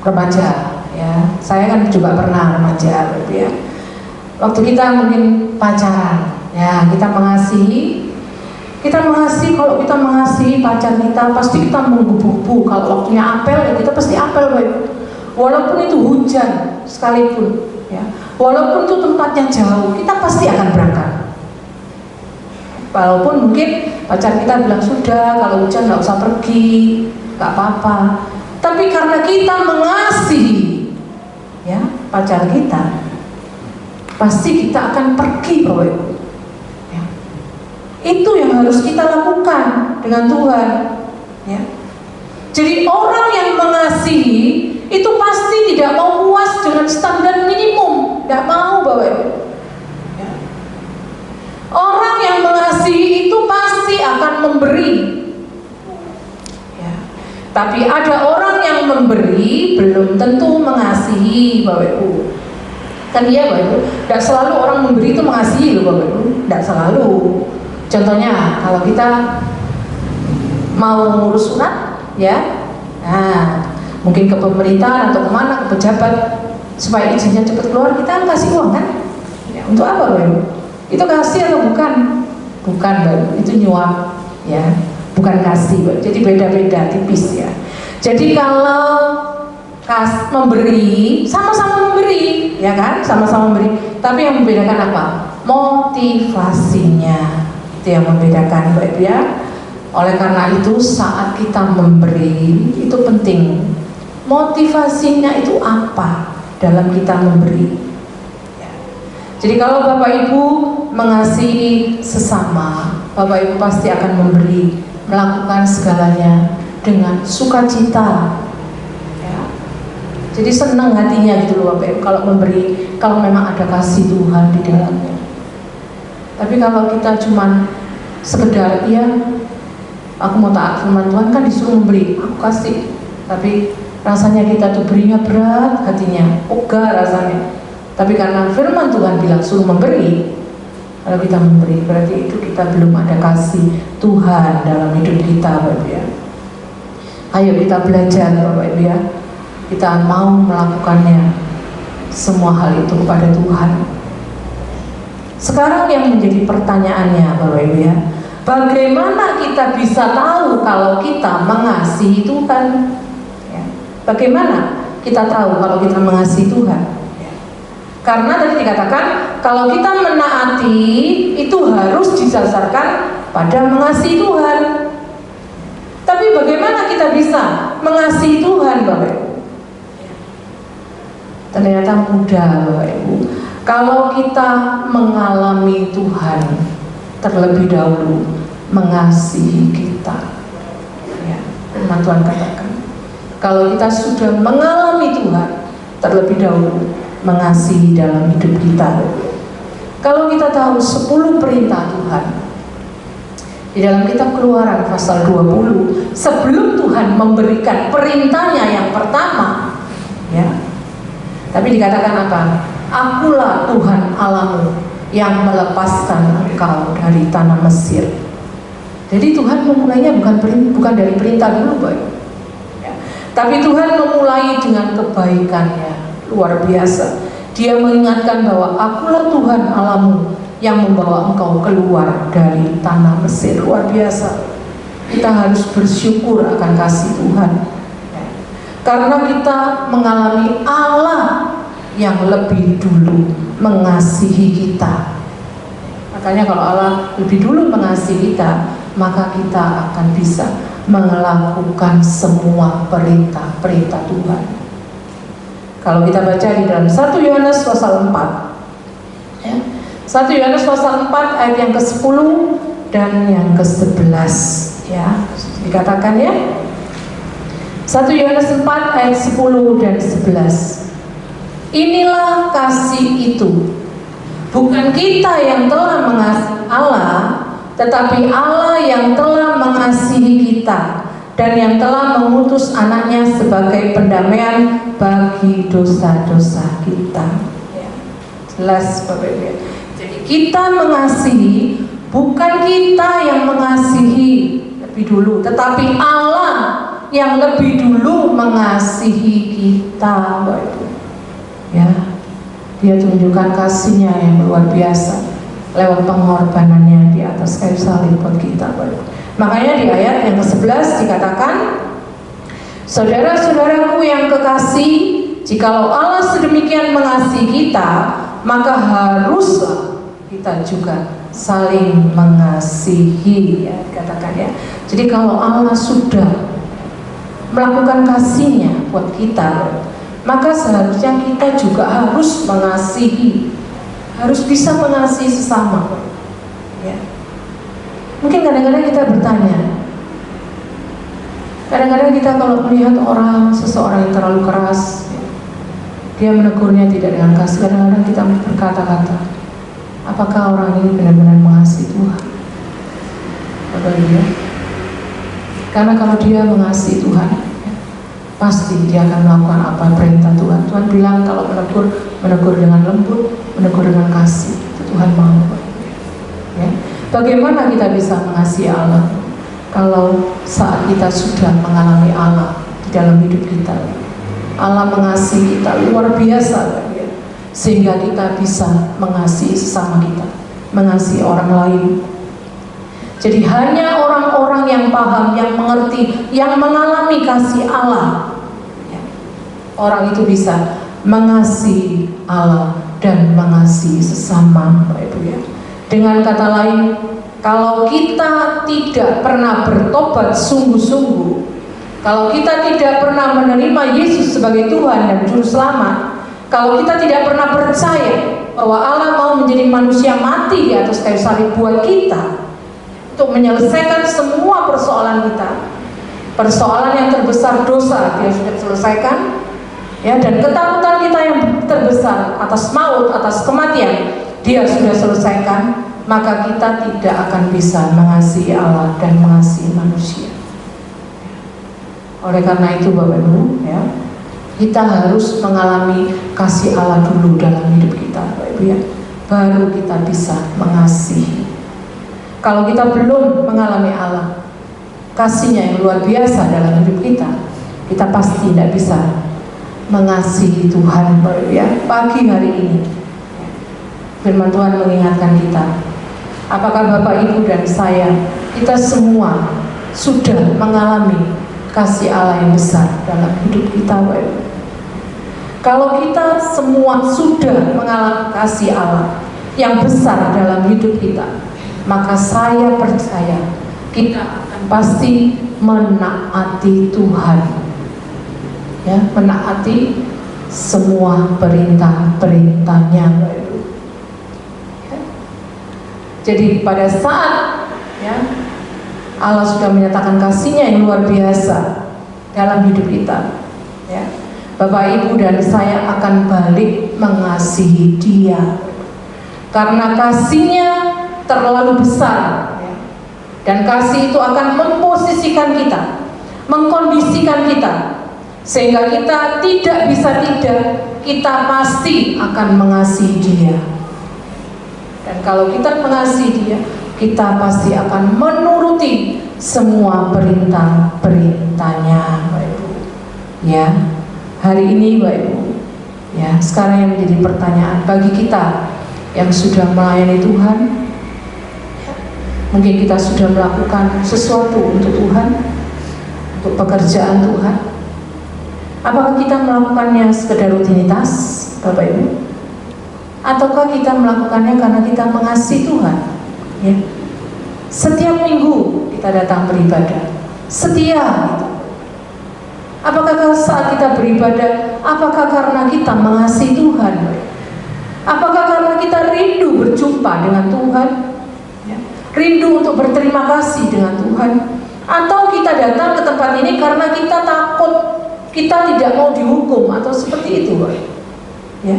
[SPEAKER 2] remaja, ya, saya kan juga pernah remaja, ya. Waktu kita mungkin pacaran, ya, kita mengasihi. Kalau kita mengasihi pacar kita, pasti kita menggebu-gebu. Kalau waktunya apel, ya kita pasti apel, Bapak. Walaupun itu hujan sekalipun, ya, walaupun itu tempatnya jauh, kita pasti akan berangkat. Walaupun mungkin pacar kita bilang sudah, kalau hujan nggak usah pergi, nggak apa-apa. Tapi karena kita mengasihi, ya, pacar kita, pasti kita akan pergi, Bapak. Ya. Itu yang harus kita lakukan dengan Tuhan. Ya. Jadi orang yang mengasihi itu pasti tidak mau puas dengan standar minimum, tidak mau, Bapak. Ya. Orang yang mengasihi itu pasti akan memberi. Ya. Tapi ada orang yang memberi belum tentu mengasihi, Bapak Ibu. Kan iya Bapak Ibu, tidak selalu orang memberi itu mengasihi loh Bapak Ibu, tidak selalu. Contohnya kalau kita mau ngurus surat, ya, nah mungkin ke pemerintahan atau kemana, ke pejabat, supaya izinnya cepat keluar, kita kasih uang kan? Ya, untuk apa Bapak Ibu? Itu kasih atau bukan? Bukan Bapak Ibu, itu nyuap, ya, bukan kasih Bapak. Jadi beda-beda tipis ya. Jadi kalau memberi, sama-sama memberi, ya kan? Sama-sama memberi. Tapi yang membedakan apa? Motivasinya. Itu yang membedakan Bapak Ibu ya. Oleh karena itu saat kita memberi itu penting. Motivasinya itu apa dalam kita memberi? Ya. Jadi kalau Bapak Ibu mengasihi sesama, Bapak Ibu pasti akan memberi, melakukan segalanya dengan sukacita. Jadi senang hatinya gitu loh Bapak Ibu kalau memberi, kalau memang ada kasih Tuhan di dalamnya. Tapi kalau kita cuman sekedar, iya aku mau taat firman Tuhan kan disuruh memberi, aku kasih, tapi rasanya kita tuh berinya berat hatinya, ogah rasanya. Tapi karena firman Tuhan bilang suruh memberi, kalau kita memberi berarti itu kita belum ada kasih Tuhan dalam hidup kita Bapak Ibu ya. Ayo kita belajar Bapak Ibu ya. Kita mau melakukannya semua hal itu kepada Tuhan. Sekarang yang menjadi pertanyaannya Bapak Ibu ya, bagaimana kita bisa tahu kalau kita mengasihi Tuhan? Ya. Bagaimana kita tahu kalau kita mengasihi Tuhan? Ya. Karena tadi dikatakan kalau kita menaati itu harus didasarkan pada mengasihi Tuhan. Tapi bagaimana kita bisa mengasihi Tuhan Bapak Ibu? Ternyata mudah Bapak Ibu. Kalau kita mengalami Tuhan terlebih dahulu mengasihi kita, ya, firman Tuhan katakan kalau kita sudah mengalami Tuhan terlebih dahulu mengasihi dalam hidup kita. Kalau kita tahu 10 perintah Tuhan di dalam kitab Keluaran pasal 20, sebelum Tuhan memberikan perintahnya yang pertama, ya, tapi dikatakan apa? Akulah Tuhan Allahmu yang melepaskan engkau dari tanah Mesir. Jadi Tuhan memulainya bukan dari perintah dulu, Bapak. Ya. Tapi Tuhan memulai dengan kebaikannya luar biasa. Dia mengingatkan bahwa akulah Tuhan Allahmu yang membawa engkau keluar dari tanah Mesir. Luar biasa. Kita harus bersyukur akan kasih Tuhan. Ya. Karena kita mengalami Allah yang lebih dulu mengasihi kita. Makanya kalau Allah lebih dulu mengasihi kita, maka kita akan bisa melakukan semua perintah-perintah Tuhan. Kalau kita baca di dalam 1 Yohanes pasal 4, ya, 1 Yohanes pasal 4 ayat yang ke-10 dan yang ke-11, ya, dikatakan ya, 1 Yohanes 4 ayat 10 dan 11. Inilah kasih itu, bukan kita yang telah mengasihi Allah, tetapi Allah yang telah mengasihi kita dan yang telah mengutus anaknya sebagai pendamaian bagi dosa-dosa kita. Ya, jelas Bapak Ibu. Jadi kita mengasihi, bukan kita yang mengasihi lebih dulu, tetapi Allah yang lebih dulu mengasihi kita, Bapak Ibu. Ya, Dia tunjukkan kasihnya yang luar biasa lewat pengorbanannya di atas kayu salib buat kita. Makanya di ayat yang ke-11 dikatakan, saudara-saudaraku yang kekasih, jikalau Allah sedemikian mengasihi kita, maka haruslah kita juga saling mengasihi, ya, dikatakan ya. Jadi kalau Allah sudah melakukan kasihnya buat kita, maka seharusnya kita juga harus mengasihi, harus bisa mengasihi sesama. Ya. Mungkin kadang-kadang kita bertanya, kadang-kadang kita kalau melihat seseorang yang terlalu keras, Dia menegurnya tidak dengan kasih. Kadang-kadang kita berkata-kata, apakah orang ini benar-benar mengasihi Tuhan? Bapak Ibu, karena kalau dia mengasihi Tuhan, pasti dia akan melakukan apa perintah Tuhan. Tuhan bilang kalau menegur dengan lembut, menegur dengan kasih. Itu Tuhan mau. Ya. Bagaimana kita bisa mengasihi Allah kalau saat kita sudah mengalami Allah di dalam hidup kita? Allah mengasihi kita luar biasa, ya, sehingga kita bisa mengasihi sesama kita, mengasihi orang lain. Jadi hanya orang-orang yang paham, yang mengerti, yang mengalami kasih Allah, ya, orang itu bisa mengasihi Allah dan mengasihi sesama, Bapak Ibu, ya. Dengan kata lain, kalau kita tidak pernah bertobat sungguh-sungguh, kalau kita tidak pernah menerima Yesus sebagai Tuhan dan Juru Selamat, kalau kita tidak pernah percaya bahwa Allah mau menjadi manusia mati di atas kayu salib buat kita untuk menyelesaikan semua persoalan kita, persoalan yang terbesar dosa dia sudah selesaikan, ya, dan ketakutan kita yang terbesar atas maut, atas kematian dia sudah selesaikan, maka kita tidak akan bisa mengasihi Allah dan mengasihi manusia. Oleh karena itu Bapak Ibu, ya, kita harus mengalami kasih Allah dulu dalam hidup kita, Bapak Ibu, ya, baru kita bisa mengasihi. Kalau kita belum mengalami Allah, kasih-Nya yang luar biasa dalam hidup kita, kita pasti tidak bisa mengasihi Tuhan, Bapak Ibu, ya. Pagi hari ini firman Tuhan mengingatkan kita, apakah Bapak Ibu dan saya, kita semua sudah mengalami kasih Allah yang besar dalam hidup kita, Bapak Ibu? Kalau kita semua sudah mengalami kasih Allah yang besar dalam hidup kita, maka saya percaya kita akan pasti menaati Tuhan, ya, menaati semua perintah-perintahnya, Bapak Ibu. Ya. Jadi pada saat, ya, Allah sudah menyatakan kasih-Nya yang luar biasa dalam hidup kita, ya, Bapak Ibu dan saya akan balik mengasihi Dia karena kasih-Nya terlalu besar, ya. Dan kasih itu akan memposisikan kita, mengkondisikan kita, sehingga kita tidak bisa tidak, kita pasti akan mengasihi Dia. Dan kalau kita mengasihi Dia, kita pasti akan menuruti semua perintah-perintahnya, Bapak Ibu. Ya, hari ini Bapak Ibu, ya, sekarang yang menjadi pertanyaan bagi kita yang sudah melayani Tuhan, ya, mungkin kita sudah melakukan sesuatu untuk Tuhan, untuk pekerjaan Tuhan. Apakah kita melakukannya sekedar rutinitas, Bapak Ibu? Ataukah kita melakukannya karena kita mengasihi Tuhan? Ya. Setiap minggu kita datang beribadah, setia gitu. Apakah saat kita beribadah, apakah karena kita mengasihi Tuhan? Apakah karena kita rindu berjumpa dengan Tuhan, ya, rindu untuk berterima kasih dengan Tuhan? Atau kita datang ke tempat ini karena kita takut, kita tidak mau dihukum, atau seperti itu, ya?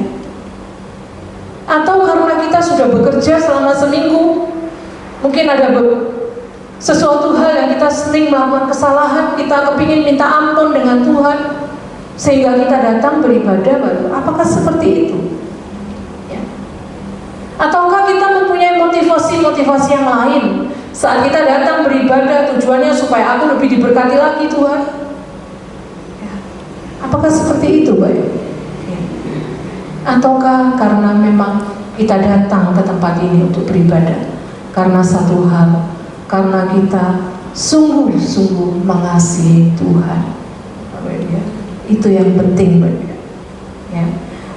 [SPEAKER 2] Atau karena kita sudah bekerja selama seminggu, mungkin ada sesuatu hal yang kita sering melakukan kesalahan, kita kepingin minta ampun dengan Tuhan, sehingga kita datang beribadah baru. Apakah seperti itu? Ya. Ataukah kita mempunyai motivasi-motivasi yang lain saat kita datang beribadah, tujuannya supaya aku lebih diberkati lagi Tuhan? Ya. Apakah seperti itu, Bapak? Ya. Ataukah karena memang kita datang ke tempat ini untuk beribadah karena satu hal, karena kita sungguh-sungguh mengasihi Tuhan, ya, itu yang penting, ya.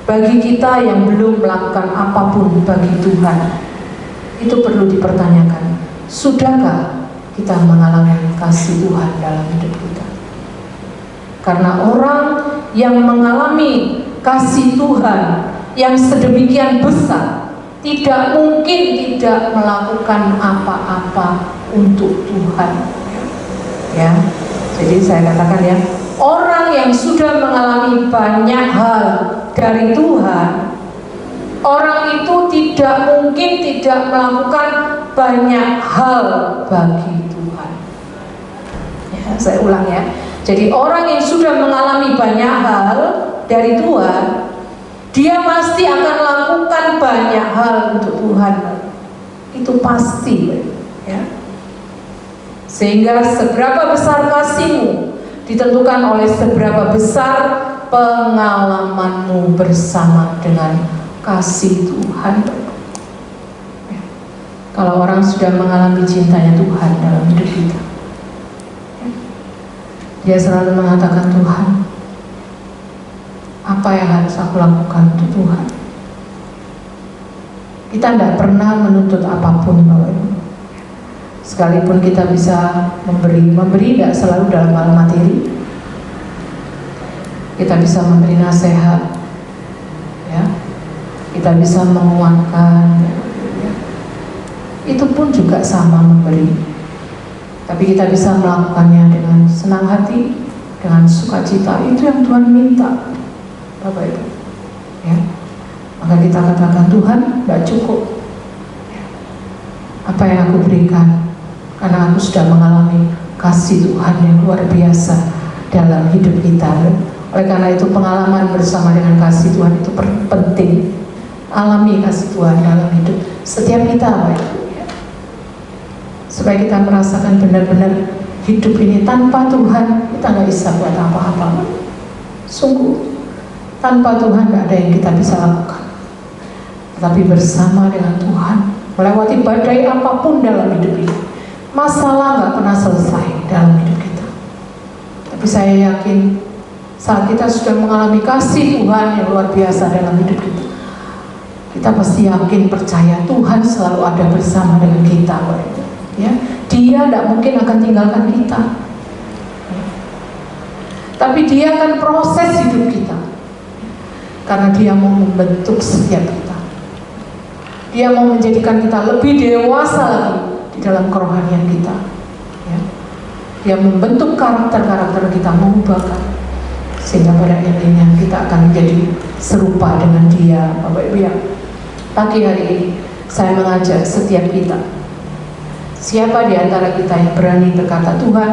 [SPEAKER 2] Bagi kita yang belum melakukan apapun bagi Tuhan, itu perlu dipertanyakan, sudahkah kita mengalami kasih Tuhan dalam hidup kita? Karena orang yang mengalami kasih Tuhan yang sedemikian besar tidak mungkin tidak melakukan apa-apa untuk Tuhan, ya. Jadi saya katakan, ya, orang yang sudah mengalami banyak hal dari Tuhan, orang itu tidak mungkin tidak melakukan banyak hal bagi Tuhan. Ya, saya ulang ya. Jadi orang yang sudah mengalami banyak hal dari Tuhan, dia pasti akan lakukan banyak hal untuk Tuhan. Itu pasti, ya. Sehingga seberapa besar kasihmu ditentukan oleh seberapa besar pengalamanmu bersama dengan kasih Tuhan. Ya. Kalau orang sudah mengalami cintanya Tuhan dalam hidup kita, ya, dia selalu mengatakan, Tuhan, apa yang harus aku lakukan untuk Tuhan? Kita tidak pernah menuntut apapun, Bapak Ibu. Sekalipun kita bisa memberi tidak selalu dalam hal materi. Kita bisa memberi nasihat, ya. Kita bisa menguatkan, ya. Itu pun juga sama memberi. Tapi kita bisa melakukannya dengan senang hati, dengan sukacita. Itu yang Tuhan minta, Bapak Ibu, ya. Maka kita katakan, Tuhan, tidak cukup apa yang aku berikan, karena aku sudah mengalami kasih Tuhan yang luar biasa dalam hidup kita. Oleh karena itu pengalaman bersama dengan kasih Tuhan itu penting. Alami kasih Tuhan dalam hidup setiap kita, Bapak Ibu, ya. Supaya kita merasakan benar-benar hidup ini tanpa Tuhan kita nggak bisa buat apa-apa. Sungguh tanpa Tuhan nggak ada yang kita bisa lakukan. Tapi bersama dengan Tuhan, melewati badai apapun dalam hidup ini, masalah nggak pernah selesai dalam hidup kita. Tapi saya yakin saat kita sudah mengalami kasih Tuhan yang luar biasa dalam hidup kita, kita pasti yakin, percaya Tuhan selalu ada bersama dengan kita, ya. Dia tidak mungkin akan tinggalkan kita, ya. Tapi Dia akan proses hidup kita, karena Dia mau membentuk setiap kita. Dia mau menjadikan kita lebih dewasa lagi di dalam kerohanian kita, ya. Dia membentuk karakter-karakter kita, mengubahkan, sehingga pada akhirnya kita akan menjadi serupa dengan Dia, Bapak Ibu, ya. Pagi hari ini saya mengajak setiap kita, siapa di antara kita yang berani berkata, Tuhan,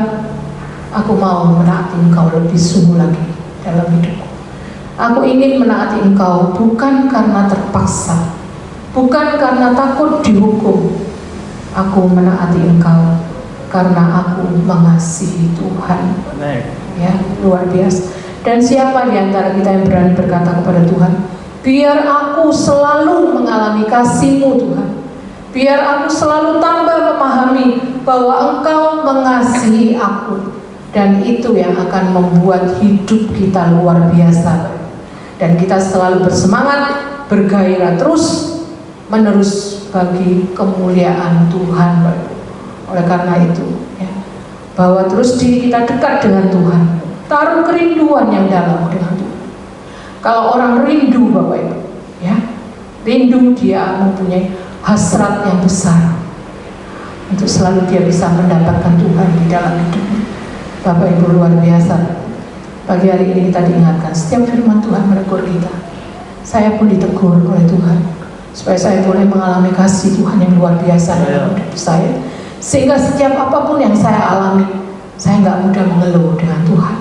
[SPEAKER 2] aku mau menaati Engkau lebih sungguh lagi dalam hidupku. Aku ingin menaati Engkau bukan karena terpaksa, bukan karena takut dihukum. Aku menaati Engkau karena aku mengasihi Tuhan. Ya, luar biasa. Dan siapa di antara kita yang berani berkata kepada Tuhan, biar aku selalu mengalami kasih-Mu Tuhan, biar aku selalu tambah memahami bahwa Engkau mengasihi aku. Dan itu yang akan membuat hidup kita luar biasa, dan kita selalu bersemangat, bergairah terus menerus bagi kemuliaan Tuhan. Oleh karena itu, ya, bahwa terus diri kita dekat dengan Tuhan, taruh kerinduan yang dalam dengan Tuhan. Kalau orang rindu, Bapak Ibu, ya, rindu, dia mempunyai hasrat yang besar untuk selalu dia bisa mendapatkan Tuhan di dalam hidupnya. Bapak Ibu, luar biasa. Pagi hari ini kita diingatkan, setiap firman Tuhan menegur kita. Saya pun ditegur oleh Tuhan, supaya saya boleh mengalami kasih Tuhan yang luar biasa dalam hidup saya. Sehingga setiap apapun yang saya alami, saya nggak mudah mengeluh dengan Tuhan,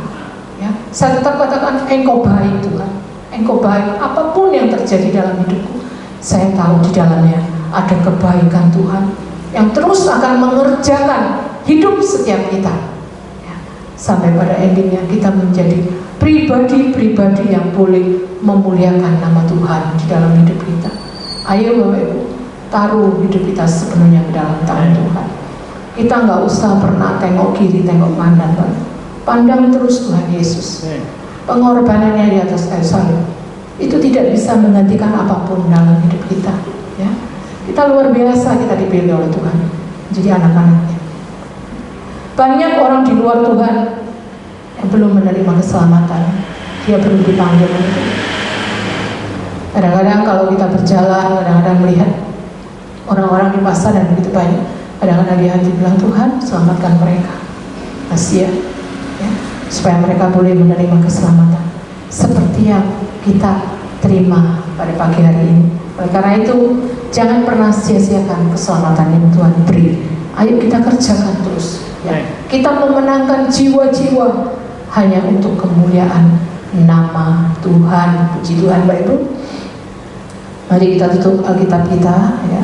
[SPEAKER 2] ya. Saya tetap katakan, Engkau baik Tuhan, Engkau baik. Apapun yang terjadi dalam hidupku, saya tahu di dalamnya ada kebaikan Tuhan yang terus akan mengerjakan hidup setiap kita, ya. Sampai pada endingnya kita menjadi pribadi-pribadi yang boleh memuliakan nama Tuhan di dalam hidup kita. Ayo Bapak Ibu, taruh hidup kita sepenuhnya ke dalam tangan Tuhan. Kita nggak usah pernah tengok kiri, tengok kanan, Pak. Pandang terus Tuhan Yesus. Pengorbanannya di atas kayu salib itu tidak bisa menggantikan apapun dalam hidup kita, ya. Kita luar biasa, kita dipilih oleh Tuhan jadi anak-anaknya. Banyak orang di luar Tuhan yang belum menerima keselamatan, dia belum dipanggil oleh Tuhan. Kadang-kadang kalau kita berjalan, kadang-kadang melihat orang-orang di pasar dan begitu banyak, kadang-kadang di hati bilang, Tuhan selamatkan mereka, kasih, ya, supaya mereka boleh menerima keselamatan seperti yang kita terima pada pagi hari ini. Oleh karena itu, jangan pernah sia-siakan keselamatan yang Tuhan beri. Ayo kita kerjakan terus, ya. Kita memenangkan jiwa-jiwa hanya untuk kemuliaan nama Tuhan. Puji Tuhan, Bapak Ibu. Mari kita tutup Alkitab kita, ya.